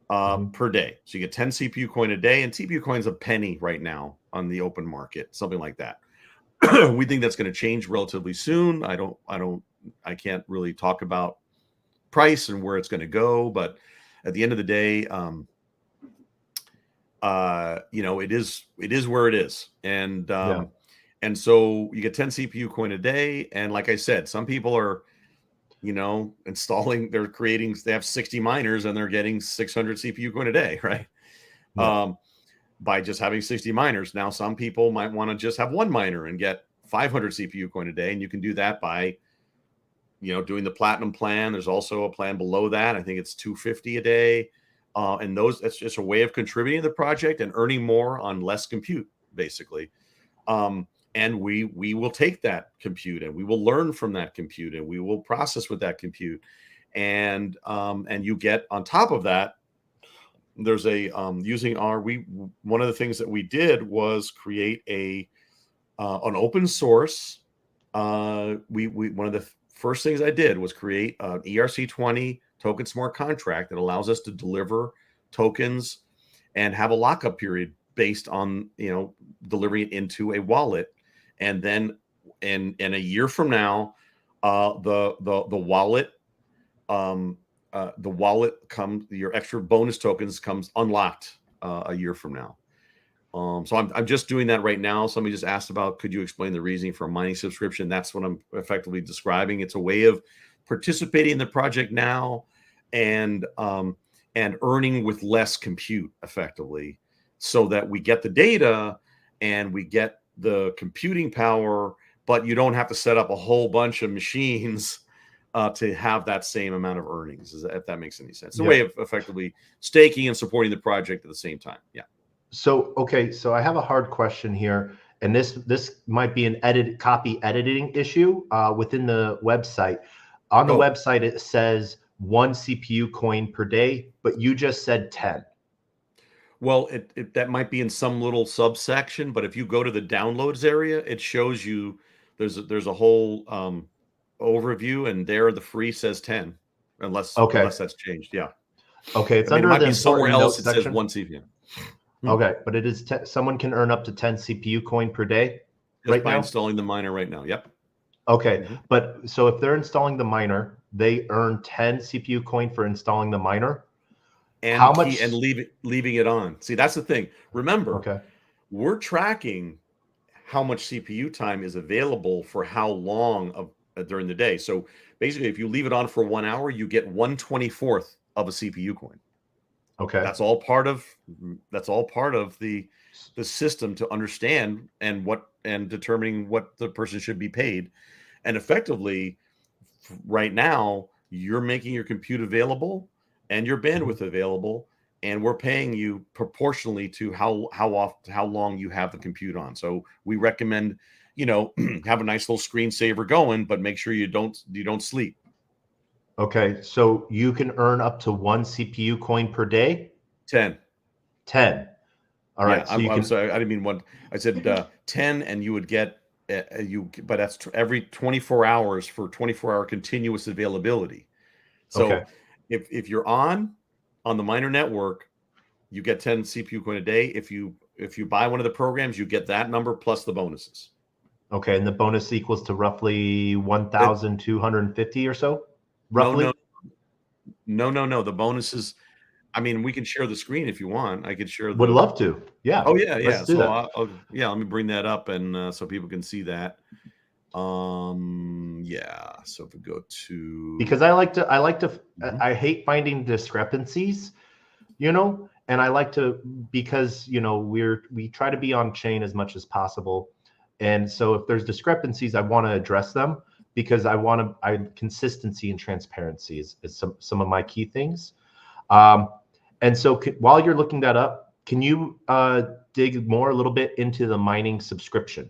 per day. So you get 10 CPU coin a day, and CPU coin's a penny right now on the open market, something like that. We think that's going to change relatively soon. I can't really talk about price and where it's going to go, but at the end of the day, it is where it is. And so you get 10 CPU coin a day. And like I said, some people are, installing, they have 60 miners and they're getting 600 CPU coin a day, right? Yeah. By just having 60 miners. Now, some people might want to just have one miner and get 500 CPU coin a day. And you can do that by, doing the platinum plan. There's also a plan below that. I think it's 250 a day. And that's just a way of contributing to the project and earning more on less compute, basically. And we will take that compute and we will learn from that compute and we will process with that compute. And you get on top of that, there's a one of the things that we did was create an open source. One of the first things I did was create an ERC20 token smart contract that allows us to deliver tokens and have a lockup period based on delivering it into a wallet. And then in a year from now, the wallet comes, your extra bonus tokens comes unlocked a year from now. So I'm just doing that right now. Somebody just asked about, could you explain the reasoning for a mining subscription? That's what I'm effectively describing. It's a way of participating in the project now and earning with less compute effectively, so that we get the data and we get the computing power, but you don't have to set up a whole bunch of machines to have that same amount of earnings, if that makes any sense. It's a way of effectively staking and supporting the project at the same time. Yeah. So, okay. So I have a hard question here, and this might be an copy editing issue within the website. On the website, it says 1 CPU coin per day, but you just said 10. Well, that might be in some little subsection, but if you go to the downloads area, it shows you there's a whole overview, and there the free says 10, unless that's changed. Yeah. Okay, it's under the somewhere else. It section. says 1 CPU. Okay, but it is someone can earn up to 10 CPU coin per day just by installing the miner right now. Yep. Okay, but so if they're installing the miner, they earn 10 CPU coin for installing the miner. And how much? And leaving it on. See, that's the thing. Remember, we're tracking how much CPU time is available for how long during the day. So basically, if you leave it on for 1 hour, you get 1/24th of a CPU coin. Okay, that's all part of the system to understand and determining what the person should be paid. And effectively, right now, you're making your compute available and your bandwidth available, and we're paying you proportionally to how long you have the compute on. So we recommend, have a nice little screensaver going, but make sure you don't sleep. Okay, so you can earn up to 1 CPU coin per day? 10. All right. Yeah, so I'm sorry, I didn't mean 1. I said 10, and you would get but that's every 24 hours for 24-hour continuous availability. So if you're on the miner network, you get 10 CPU coin a day. If you buy one of the programs, you get that number plus the bonuses. Okay, and the bonus equals to roughly 1,250 or so? Roughly? No. The bonuses, I mean, we can share the screen if you want. I could share Would love to. Yeah. Oh, yeah. Let's do that. Let me bring that up and so people can see that. Yeah. So if we go to, because I hate finding discrepancies, and I like to, because we try to be on chain as much as possible, and so if there's discrepancies, I want to address them, because consistency and transparency is some of my key things. And so while you're looking that up, can you dig more a little bit into the mining subscription?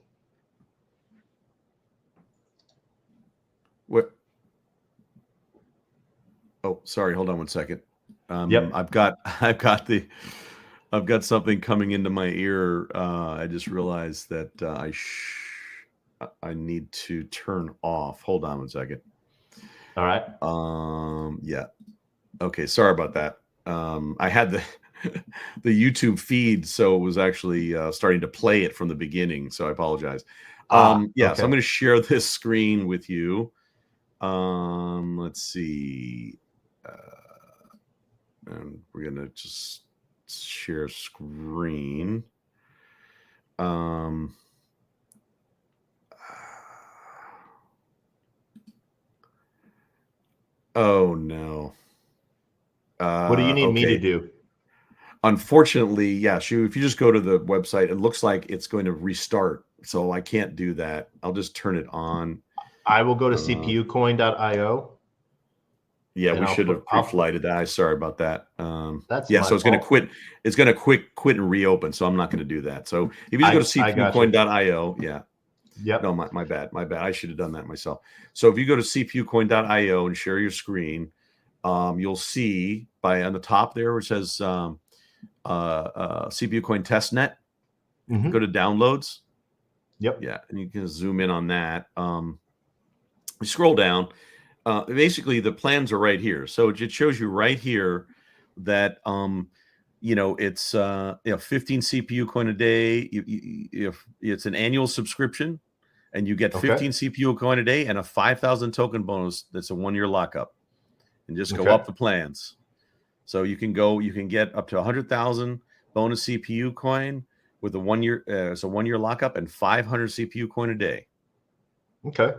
What? Oh, sorry. Hold on one second. I've got something coming into my ear. I just realized that I need to turn off. Hold on one second. All right. Yeah. Okay. Sorry about that. I had the the YouTube feed, so it was actually starting to play it from the beginning. So I apologize. Yeah. So I'm Okay. going to share this screen with you. Let's see. And we're going to just share screen. Oh no. What do you need me to Okay. do? Unfortunately, yeah, Shu, if you just go to the website, it looks like it's going to restart. So I can't do that. I'll just turn it on. I will go to Uh, cpucoin.io yeah, and we should have I'll pre-flighted that. Sorry about that. that's Yeah, my so it's going to fault. quit. It's going to quit and reopen. So I'm not going to do that. So if you just go to I got you. cpucoin.io, yeah. No, Yep. my bad. My bad. I should have done that myself. So if you go to cpucoin.io and share your screen, you'll see on the top there where it says CPU Coin Testnet. Mm-hmm. Go to downloads. Yep. Yeah, and you can zoom in on that. You scroll down. Basically, the plans are right here. So it shows you right here that it's 15 CPU coin a day. If it's an annual subscription, and you get 15 Okay. CPU coin a day and a 5,000 token bonus. That's a 1-year lockup, and just go Okay. up the plans. So you can get up to 100,000 bonus CPU coin with a 1-year, it's a 1-year lockup and 500 CPU coin a day. Okay.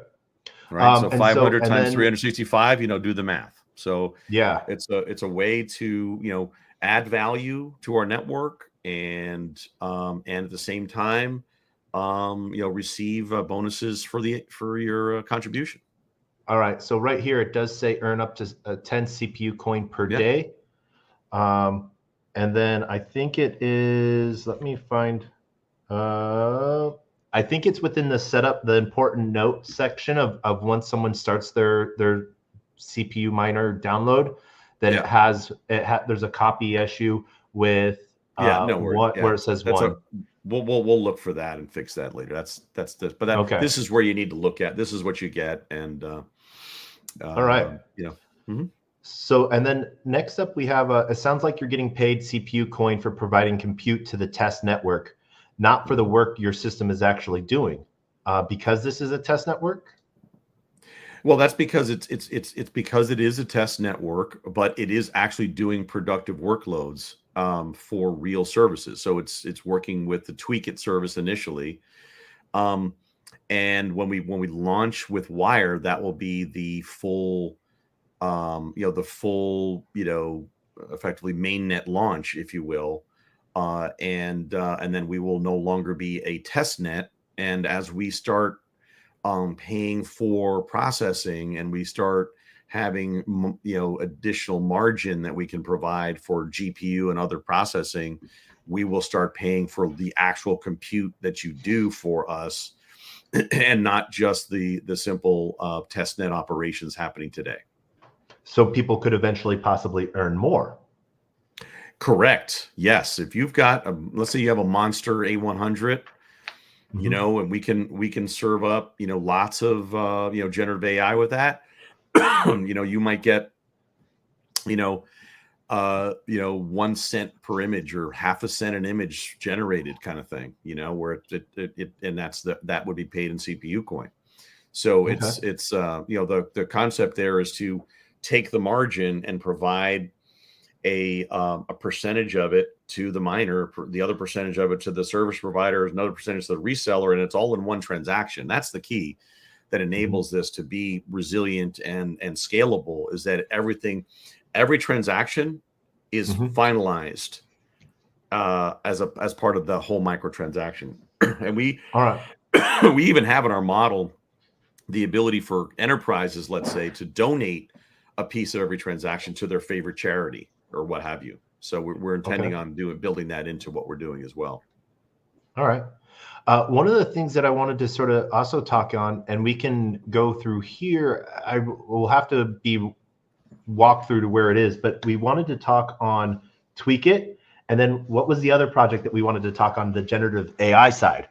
Right. So 500 and times then 365, do the math. So yeah. it's a way to, add value to our network and at the same time, receive bonuses for your contribution. All right. So right here it does say earn up to 10 CPU coin per Yeah. day. And then I think it is, let me find, I think it's within the setup, the important note section of once someone starts their CPU miner download, that there's a copy issue with No worries. where it says one. We'll look for that and fix that later. That's this, but Okay. this is where you need to look at. This is what you get, and all right. Mm-hmm. So, and then next up we have it sounds like you're getting paid CPU coin for providing compute to the test network, not for the work your system is actually doing, because this is a test network. Well, that's because it's because it is a test network, but it is actually doing productive workloads for real services. So it's working with the Tweak It service initially, and when we launch with Wire, that will be the full, effectively mainnet launch, if you will, and then we will no longer be a test net. And as we start paying for processing and we start having additional margin that we can provide for GPU and other processing, we will start paying for the actual compute that you do for us and not just the simple testnet operations happening today. So people could eventually possibly earn more. Correct. Yes. If you've got let's say you have a monster A100, and we can serve up, lots of, generative AI with that. You might get, 1 cent per image or half a cent an image generated kind of thing, where it and that would be paid in CPU coin. So it's the concept there is to take the margin and provide a percentage of it to the miner, the other percentage of it to the service provider, another percentage to the reseller, and it's all in one transaction. That's the key that enables this to be resilient and scalable, is that every transaction is finalized as part of the whole microtransaction. And we even have in our model the ability for enterprises, let's say, to donate a piece of every transaction to their favorite charity or what have you. So we're intending on building that into what we're doing as well. All right. One of the things that I wanted to sort of also talk on, and we can go through here, I will have to be walk through to where it is, but we wanted to talk on Tweak It. And then what was the other project that we wanted to talk on the generative AI side?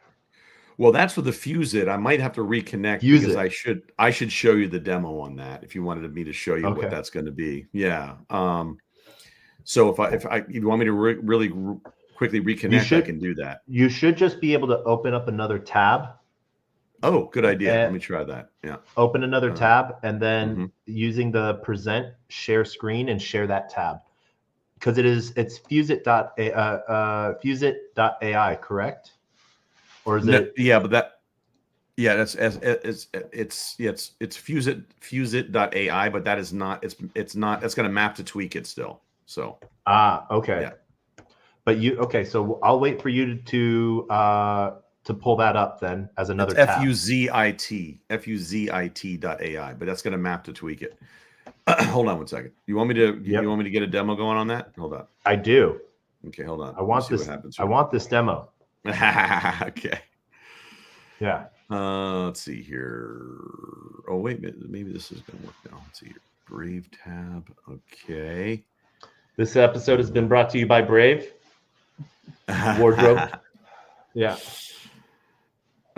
Well, that's for the fuse it. I might have to reconnect Fuse because it. I should show you the demo on that if you wanted me to show you what Okay. that's going to be. Yeah. So if you want me to really quickly You reconnect, I should can do that. you should just be able to open up another tab. Oh, good idea. Let And me try that. Yeah. open another tab, and then Mhm. using the present share screen and share that tab, because it's fuseit.ai, correct? Or is No, it yeah, but that yeah, that's it's fuse it.ai, but that is not it's not that's going to map to tweak it still. So, okay. yeah. But okay, so I'll wait for you to pull that up then as It's another tab. fuzit.ai, but that's going to map to tweak it. Hold on one second. You want me to get a demo going on that? Hold on. I do. Okay, hold on. I Let me want see what this. happens I here. want this demo. Okay. Yeah. Let's see here. Oh, wait a minute. Maybe this is going to work now. Let's see here. Brave tab. Okay. This episode has been brought to you by Brave Wardrobe. Yeah.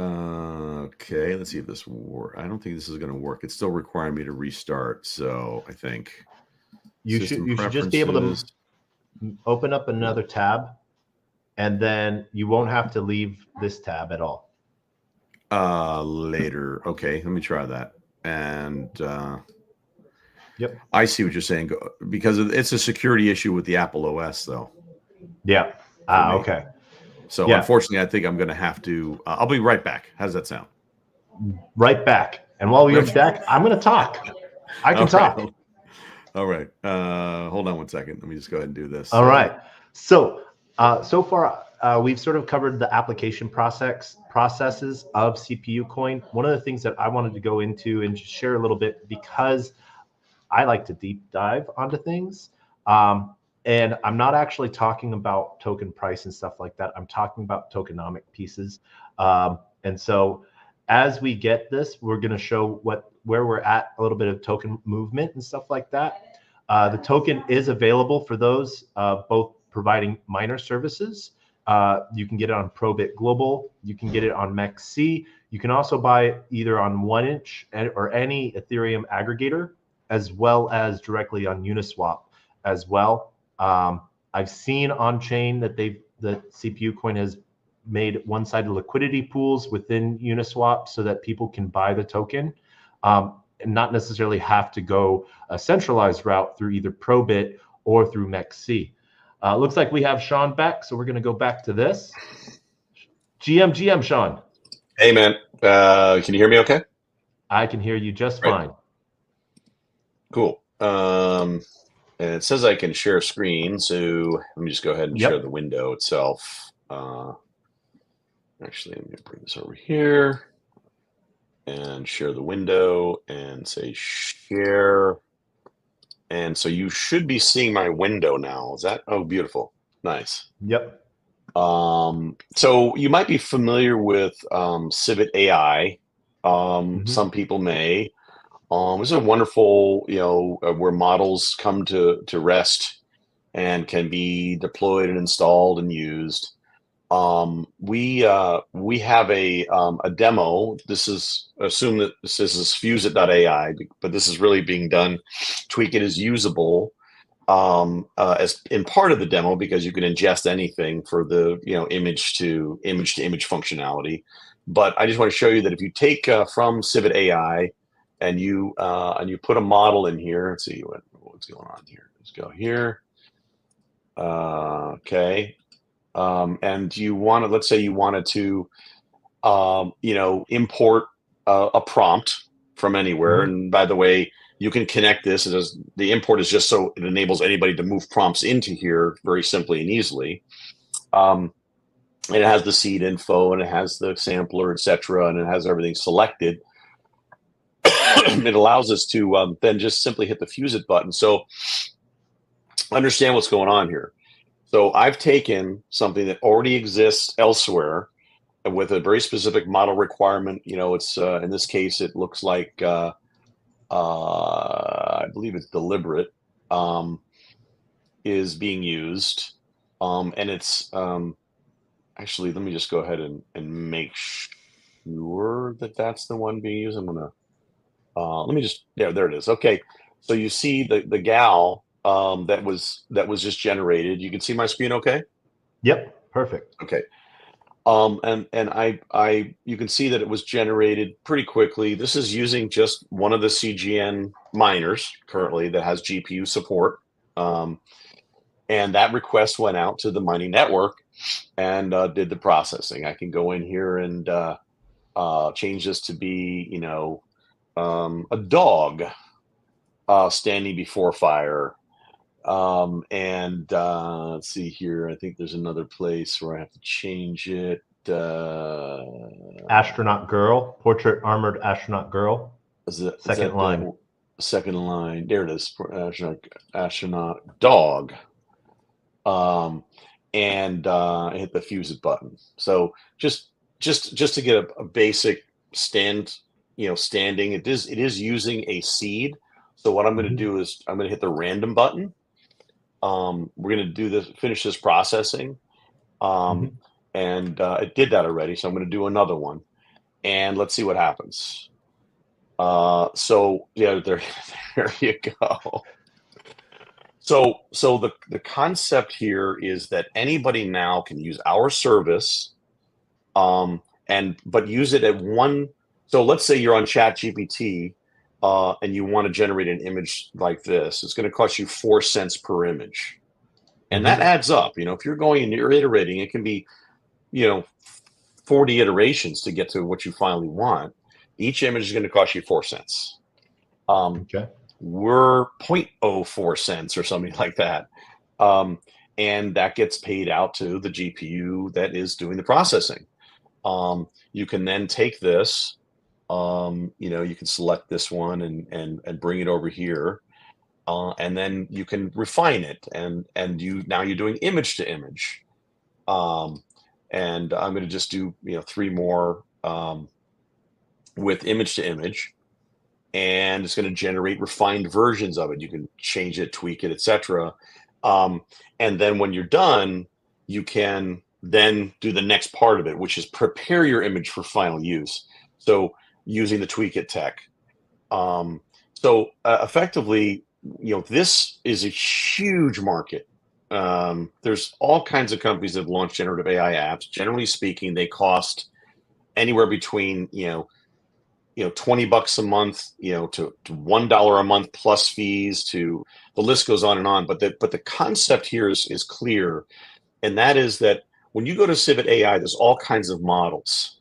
Okay. Let's see if this works. I don't think this is going to work. It's still requiring me to restart. So I think You should just be able to open up another tab, and then you won't have to leave this tab at all. Later. Okay. Let me try that. And Yep. I see what you're saying because it's a security issue with the Apple OS, though. Yeah. Okay. So yeah. Unfortunately, I think I'm going to have to. I'll be right back. How does that sound? Right back. And while you're back, I'm going to talk. I can talk. All right. Hold on one second. Let me just go ahead and do this. All right. So so far, we've sort of covered the application processes of CPU Coin. One of the things that I wanted to go into and just share a little bit, because I like to deep dive onto things. And I'm not actually talking about token price and stuff like that. I'm talking about tokenomic pieces. And so as we get this, we're going to show where we're at, a little bit of token movement and stuff like that. The token is available for those both providing miner services. You can get it on Probit Global. You can get it on MEXC. You can also buy it either on 1inch or any Ethereum aggregator, as well as directly on Uniswap as well. I've seen on chain that CPU Coin has made one-sided liquidity pools within Uniswap so that people can buy the token and not necessarily have to go a centralized route through either Probit or through MEXC. Looks like we have Sean back, so we're going to go back to this. GM, Sean. Hey, man. Can you hear me okay? I can hear you just fine. Cool. And it says I can share a screen, so let me just go ahead and share the window itself. Actually, I'm going to bring this over here and share the window and say share. And so you should be seeing my window now. Is that? Oh, beautiful. Nice. Yep. So you might be familiar with Civet AI. Some people may. This is a wonderful, where models come to rest and can be deployed and installed and used. We have a demo. Assume that this is fuseit.ai, but this is really being done. Tweak it is usable as in part of the demo because you can ingest anything for the image to image functionality. But I just want to show you that if you take from Civet AI and you put a model in here, let's see what's going on here. Let's go here. Okay. And let's say you wanted to, import a prompt from anywhere. And by the way, you can connect this. The import is just so it enables anybody to move prompts into here very simply and easily. And it has the seed info and it has the sampler, etc., and it has everything selected. It allows us to then just simply hit the fuse it button. So understand what's going on here. So I've taken something that already exists elsewhere with a very specific model requirement. It's in this case, it looks like I believe it's deliberate is being used, and it's actually. Let me just go ahead and make sure that that's the one being used. I'm gonna let me just there it is. Okay, so you see the gal that was just generated. You can see my screen, okay? Yep, perfect. Okay. And I you can see that it was generated pretty quickly. This is using just one of the CGN miners currently that has GPU support. And that request went out to the mining network and did the processing. I can go in here and change this to be, a dog standing before fire. Let's see here. I think there's another place where I have to change it. Astronaut girl, portrait armored astronaut girl. Second line. Second line. There it is. Astronaut dog. I hit the fuse it button. So just to get a basic standing. It is using a seed. So what I'm going to do is I'm going to hit the random button. We're going to finish this processing. And it did that already. So I'm going to do another one and let's see what happens. So yeah, there you go. So the concept here is that anybody now can use our service, but use it at one. So let's say you're on ChatGPT, and you want to generate an image like this. It's going to cost you 4 cents per image, and that adds up. If you're going and you're iterating, it can be, 40 iterations to get to what you finally want. Each image is going to cost you 4 cents. Okay. We're 0.04 cents or something like that. And that gets paid out to the GPU that is doing the processing. You can then take this, you can select this one and bring it over here. And then you can refine it and now you're doing image to image. And I'm going to just do, 3 more, with image to image. And it's going to generate refined versions of it. You can change it, tweak it, etc. And then when you're done, you can then do the next part of it, which is prepare your image for final use. So using the tweak it tech. Effectively, this is a huge market. There's all kinds of companies that have launched generative AI apps. Generally speaking, they cost anywhere between, $20 a month, to $1 a month plus fees, to the list goes on and on. But the concept here is clear. And that is that when you go to Civet AI, there's all kinds of models,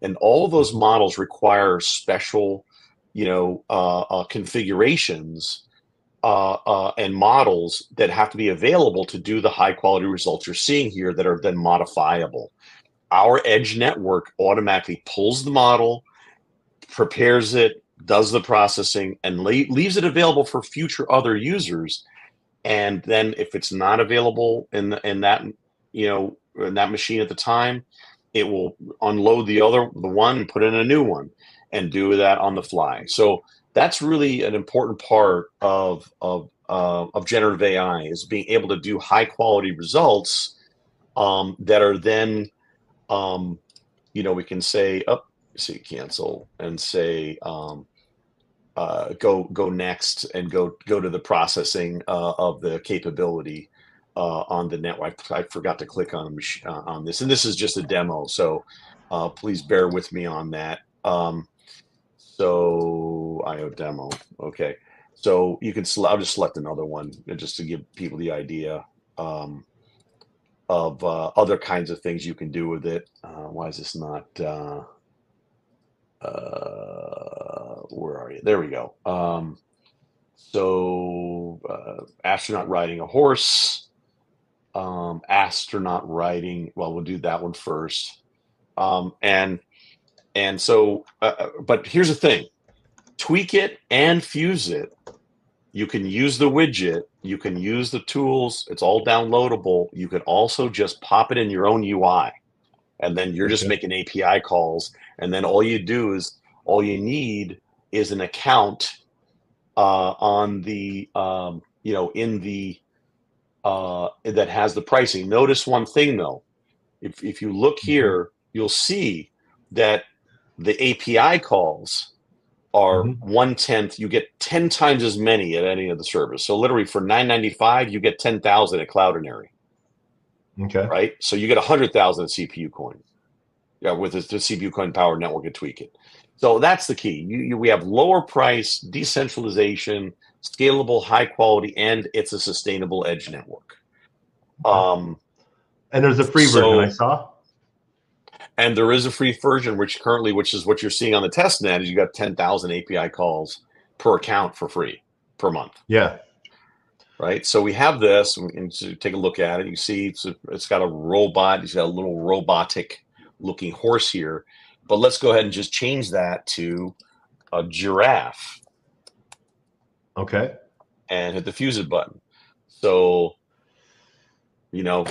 and all of those models require special, configurations, and models that have to be available to do the high quality results you're seeing here that are then modifiable. Our edge network automatically pulls the model, prepares it, does the processing, and leaves it available for future other users. And then if it's not available in that machine at the time, it will unload the one and put in a new one and do that on the fly. So that's really an important part of generative AI, is being able to do high quality results, that are then, we can say, cancel and say, go next and go to the processing of the capability on the network. I forgot to click on this, and this is just a demo, so please bear with me on that. So IO demo. Okay, so you can I'll just select another one just to give people the idea of other kinds of things you can do with it. Why is this not? Where are you? There we go. Astronaut riding a horse. Astronaut riding. Well, we'll do that one first. But here's the thing: tweak it and fuse it. You can use the widget. You can use the tools. It's all downloadable. You can also just pop it in your own UI, and then you're just making API calls. And then all you need is an account on the that has the pricing. Notice one thing though, if you look here, you'll see that The API calls are Mhm. 1/10. You get 10 times as many at any of the service. So literally for $9.95, you get 10,000 at Cloudinary, Okay. right? So you get 100,000 at CPU Coin. Yeah, with the CPU Coin powered network and Tweak It. So that's the key. We have lower price, decentralization, scalable, high quality, and it's a sustainable edge network. And there's a free version I saw. And there is a free version, which is what you're seeing on the test net, is you got 10,000 API calls per account for free per month. Yeah. Right. So we have this, and to take a look at it, you see it's got a robot. It's got a little robotic looking horse here. But let's go ahead and just change that to a giraffe. Okay. And hit the fuse it button. So,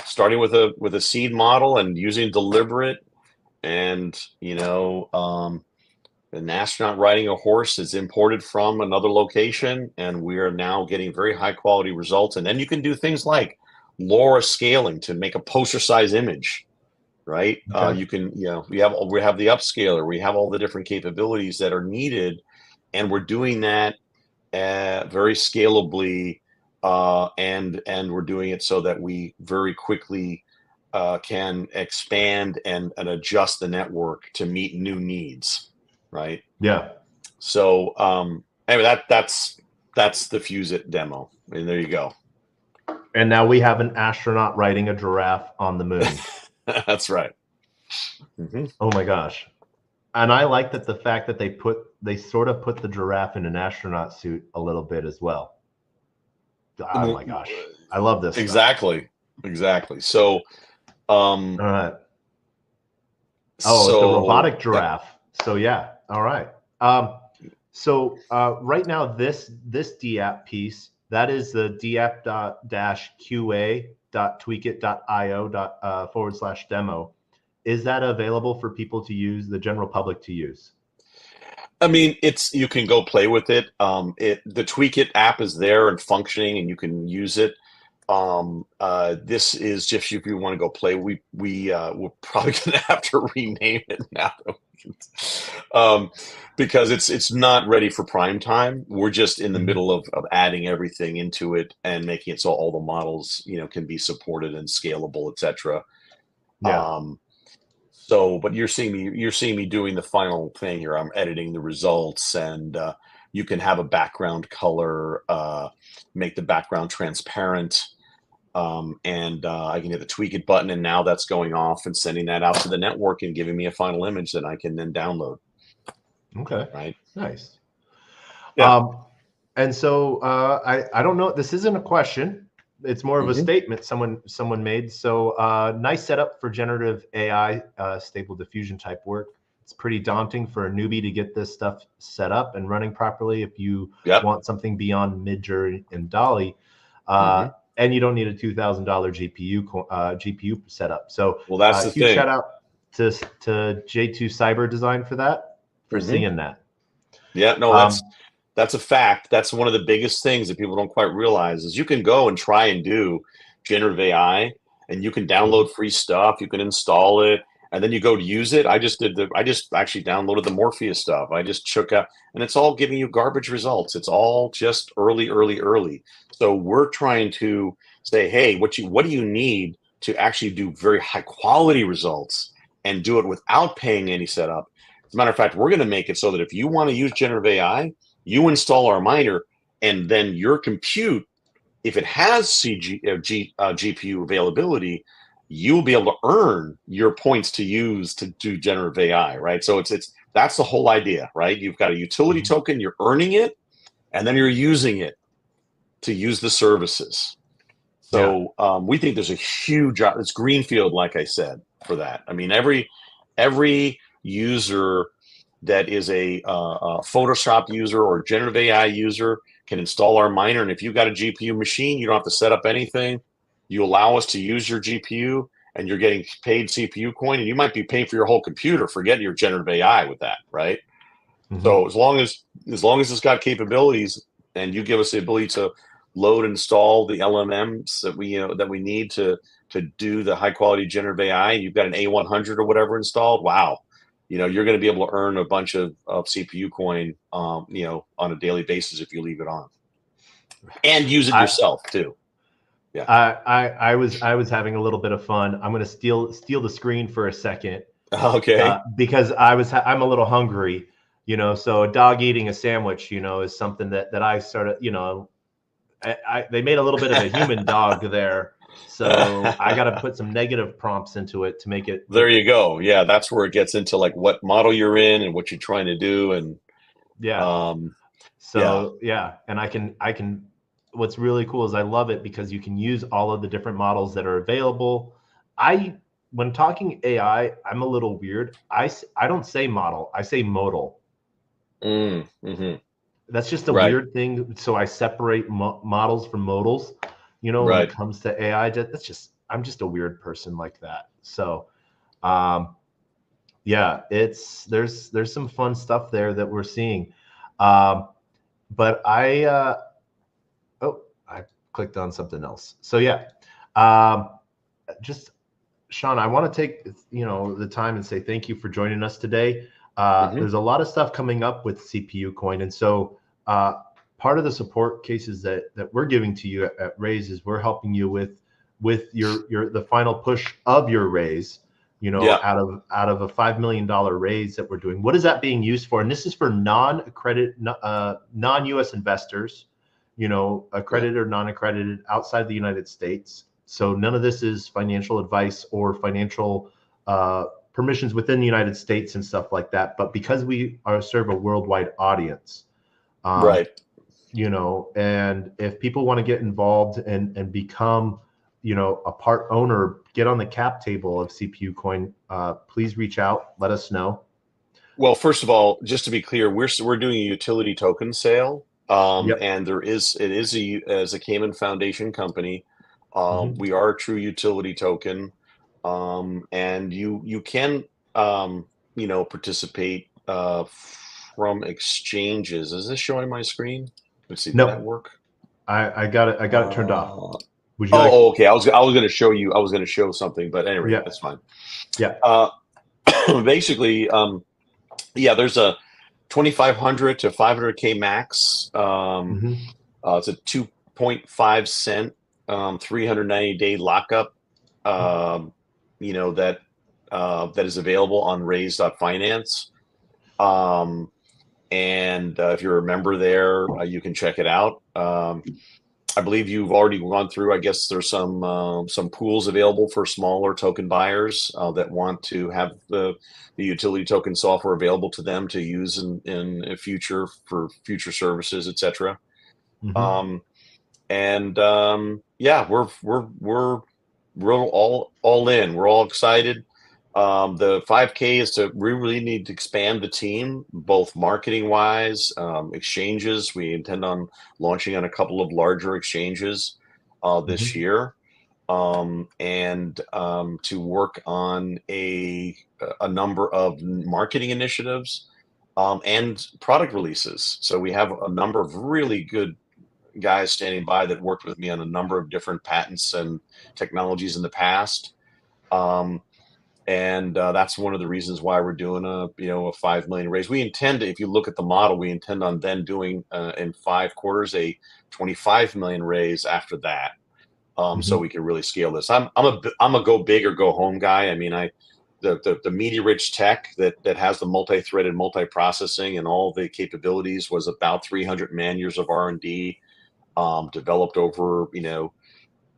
starting with a seed model and using deliberate, and an astronaut riding a horse is imported from another location, and we are now getting very high quality results. And then you can do things like LoRa scaling to make a poster size image, right? Okay. You can, we have the upscaler, we have all the different capabilities that are needed, and we're doing that very scalably, and we're doing it so that we very quickly can expand and adjust the network to meet new needs. Right. Yeah. So anyway, that's the Fuse It demo. And there you go. And now we have an astronaut riding a giraffe on the moon. That's right. Mm-hmm. Oh my gosh. And I like that the fact that they sort of put the giraffe in an astronaut suit a little bit as well. Oh my gosh. I love this. Exactly. Stuff. Exactly. So all right. Oh, so, the robotic giraffe. Yeah. So yeah. All right. So right now, this DApp piece, that is the DApp-qa.tweakit.io/demo. Is that available for people to use, the general public to use? I mean, you can go play with it. The Tweak It app is there and functioning, and you can use it. This is just if you want to go play. We're probably going to have to rename it now, because it's not ready for prime time. We're just in the middle of adding everything into it and making it so all the models can be supported and scalable, etc. Yeah. But you're seeing me doing the final thing here. I'm editing the results, and you can have a background color, make the background transparent. And I can hit the Tweak It button, and now that's going off and sending that out to the network and giving me a final image that I can then download. Okay. Right. Nice. Yeah. And so I don't know. This isn't a question. It's more of a statement someone made. So nice setup for generative AI, stable diffusion type work. It's pretty daunting for a newbie to get this stuff set up and running properly if you want something beyond Midjourney and Dolly. And you don't need a $2,000 GPU setup. So that's the huge thing. shout out to J2 Cyber Design for that, for seeing that. Yeah, no, that's a fact. That's one of the biggest things that people don't quite realize is you can go and try and do generative AI, and you can download free stuff. You can install it, and then you go to use it. I just actually downloaded the Morpheus stuff. I just took out, and it's all giving you garbage results. It's all just early. So we're trying to say, hey, what do you need to actually do very high quality results and do it without paying any setup? As a matter of fact, we're going to make it so that if you want to use generative AI, you install our miner, and then your compute, if it has GPU availability, you'll be able to earn your points to use to do generative AI, right? So that's the whole idea, right? You've got a utility token, you're earning it, and then you're using it to use the services. So we think there's a huge, it's greenfield, like I said, for that. I mean, every user that is a Photoshop user or generative AI user can install our miner. And if you've got a GPU machine, you don't have to set up anything. You allow us to use your GPU, and you're getting paid CPU coin, and you might be paying for your whole computer. Forget your generative AI with that, right? So as long as it's got capabilities, and you give us the ability to load and install the LLMs that we need to do the high quality generative AI, you've got an A100 or whatever installed. Wow. you're going to be able to earn a bunch of CPU coin, on a daily basis if you leave it on and use it yourself too. Yeah. I was having a little bit of fun. I'm going to steal the screen for a second. Okay. Because I'm a little hungry, so a dog eating a sandwich, is something that I started, they made a little bit of a human dog there. So I got to put some negative prompts into it to make it. There you go. Yeah. That's where it gets into like what model you're in and what you're trying to do. And yeah. Yeah. And I can, what's really cool is I love it because you can use all of the different models that are available. When talking AI, I'm a little weird. I don't say model, I say modal. Mm-hmm. That's just a weird thing. So I separate models from modals, when it comes to AI. I'm just a weird person like that. So, yeah, there's some fun stuff there that we're seeing. But I clicked on something else. So yeah, just Sean, I want to take the time and say thank you for joining us today. There's a lot of stuff coming up with CPU coin, and so part of the support cases that we're giving to you at Raise is we're helping you with the final push of your raise. Out of a $5 million raise that we're doing. What is that being used for? And this is for non-US investors, accredited or non-accredited outside the United States. So none of this is financial advice or financial permissions within the United States and stuff like that. But because we serve a worldwide audience, and if people want to get involved and become, a part owner, get on the cap table of CPU coin, please reach out, let us know. Well, first of all, just to be clear, we're doing a utility token sale, and it is a Cayman Foundation company. We are a true utility token, and you can participate from exchanges. Is this showing my screen? Let's see. Did that work? I got it turned off. Would you okay. I was going to show you. I was going to show something, but anyway, that's fine. Yeah. Basically, there's a 2,500 to 500K max. It's a 2.5 cent 390-day lockup. That is available on raise.finance. And if you're a member there, you can check it out. I believe you've already gone through. I guess there's some pools available for smaller token buyers that want to have the utility token software available to them to use in a future for future services, etc. We're all in. We're all excited. The 5K is we really need to expand the team, both marketing wise, exchanges. We intend on launching on a couple of larger exchanges this year, and to work on a number of marketing initiatives and product releases. So we have a number of really good guys standing by that worked with me on a number of different patents and technologies in the past. And that's one of the reasons why we're doing a 5 million raise. We intend to, if you look at the model, we intend on then doing in 5 quarters a 25 million raise after that, so we can really scale this. I'm a go big or go home guy. I mean, the media rich tech that has the multi-threaded multi-processing and all the capabilities was about 300 man years of R&D, developed over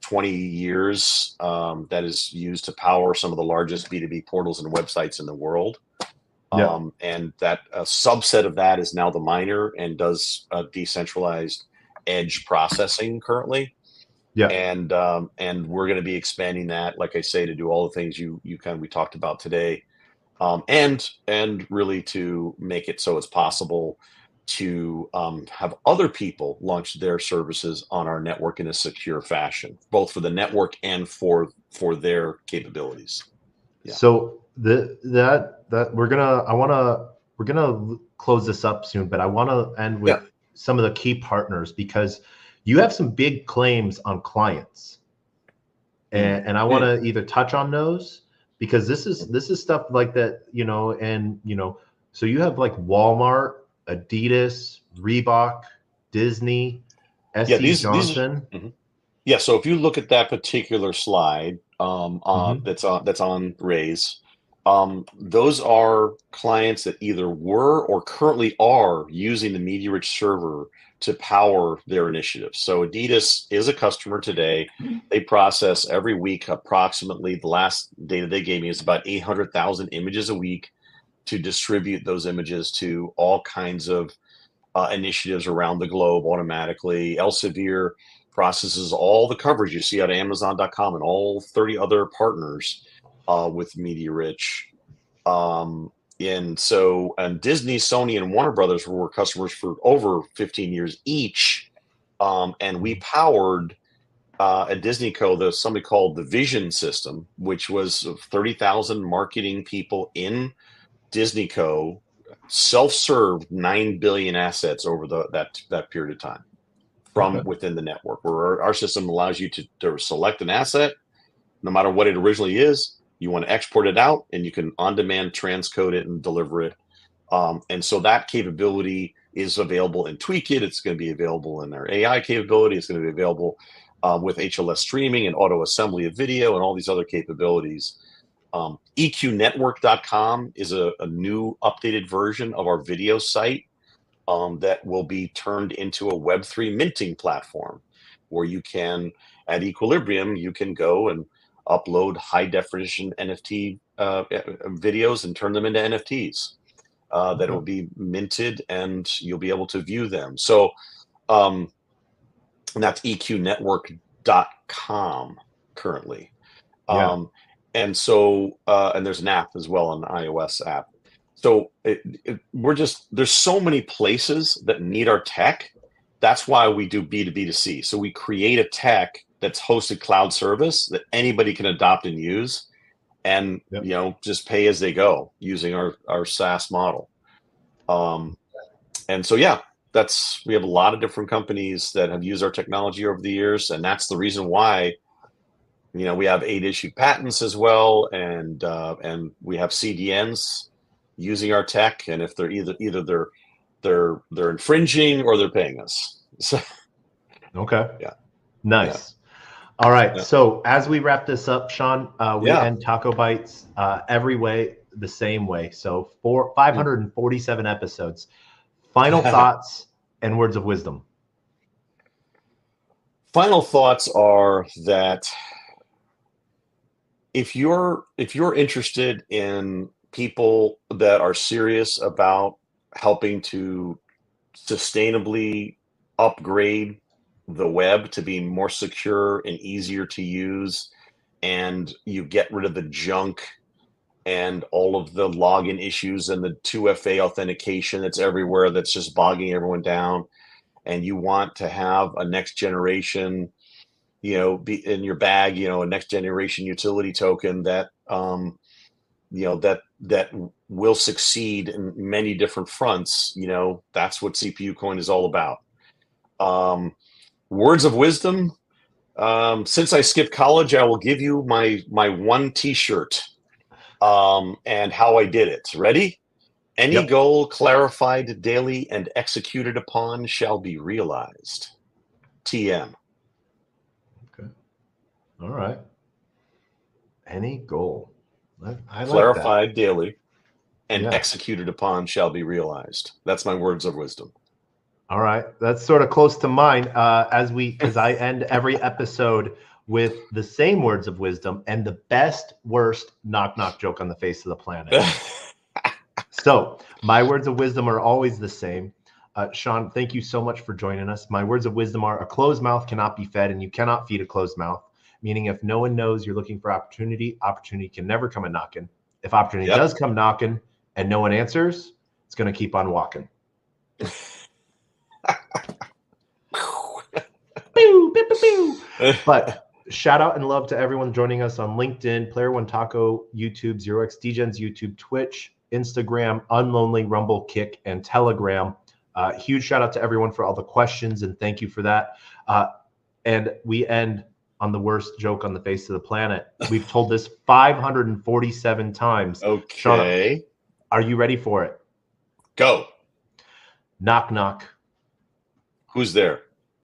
20 years, that is used to power some of the largest B2B portals and websites in the world. And that a subset of that is now the miner and does decentralized edge processing currently. And we're going to be expanding that, like I say, to do all the things we talked about today, and really to make it so it's possible to have other people launch their services on our network in a secure fashion, both for the network and for their capabilities. So we're gonna close this up soon, but I want to end with some of the key partners, because you have some big claims on clients, and I want to either touch on those because this is stuff like that, you know, and you know, so you have like Walmart, Adidas, Reebok, Disney, Yeah, SC Johnson. mhm. Yeah, so if you look at that particular slide, Mhm. that's on Ray's, those are clients that either were or currently are using the MediaRich server to power their initiatives. So Adidas is a customer today. They process every week approximately, the last data they gave me is about 800,000 images a week to distribute those images to all kinds of initiatives around the globe automatically. Elsevier processes all the coverage you see at Amazon.com and all 30 other partners with MediaRich. And Disney, Sony, and Warner Brothers were customers for over 15 years each. And we powered at Disney Co. There's something called the Vision System, which was 30,000 marketing people in Disney Co. self-served 9 billion assets over that period of time from within the network, where our system allows you to select an asset, no matter what it originally is. You want to export it out, and you can on-demand transcode it and deliver it. And so that capability is available in Tweakit. It's going to be available in their AI capability. It's going to be available with HLS streaming and auto assembly of video and all these other capabilities. EQnetwork.com is a new updated version of our video site that will be turned into a Web3 minting platform, where you can, at Equilibrium, you can go and upload high definition NFT videos and turn them into NFTs that will be minted, and you'll be able to view them. So that's EQnetwork.com currently. Yeah. And so, and there's an app as well, an iOS app. So there's so many places that need our tech. That's why we do B2B2C. So we create a tech that's hosted cloud service that anybody can adopt and use, and you know, just pay as they go using our SaaS model. And so, yeah, we have a lot of different companies that have used our technology over the years, and that's the reason why, you know, we have 8 issued patents as well, and we have CDNs using our tech, and if they're either they're infringing or they're paying us. So, yeah, nice. All right. So as we wrap this up, Sean, we end TacoBytes every way the same way. So 547 episodes. Final thoughts and words of wisdom. Final thoughts are that if you're interested in people that are serious about helping to sustainably upgrade the web to be more secure and easier to use, and you get rid of the junk and all of the login issues and the 2FA authentication that's everywhere, that's just bogging everyone down, and you want to have a next generation, you know, be in your bag, you know, a next generation utility token that you know, that will succeed in many different fronts, you know, that's what CPU Coin is all about. Words of wisdom. Since I skipped college, I will give you my one T-shirt and how I did it. Ready? Any goal clarified daily and executed upon shall be realized. TM. Okay. All right. Any goal. I clarified like that. Daily and executed upon shall be realized. That's my words of wisdom. All right. That's sort of close to mine as I end every episode with the same words of wisdom and the best, worst knock joke on the face of the planet. So my words of wisdom are always the same. Sean, thank you so much for joining us. My words of wisdom are: a closed mouth cannot be fed, and you cannot feed a closed mouth. Meaning, if no one knows you're looking for opportunity, opportunity can never come a knocking. If opportunity does come knocking and no one answers, it's going to keep on walking. But shout out and love to everyone joining us on LinkedIn, Player One Taco, YouTube, 0x Degens, YouTube, Twitch, Instagram, Unlonely, Rumble, Kick, and Telegram. Huge shout out to everyone for all the questions, and thank you for that. And we end on the worst joke on the face of the planet. We've told this 547 times. Okay. Sean, are you ready for it? Go. Knock, knock. Who's there?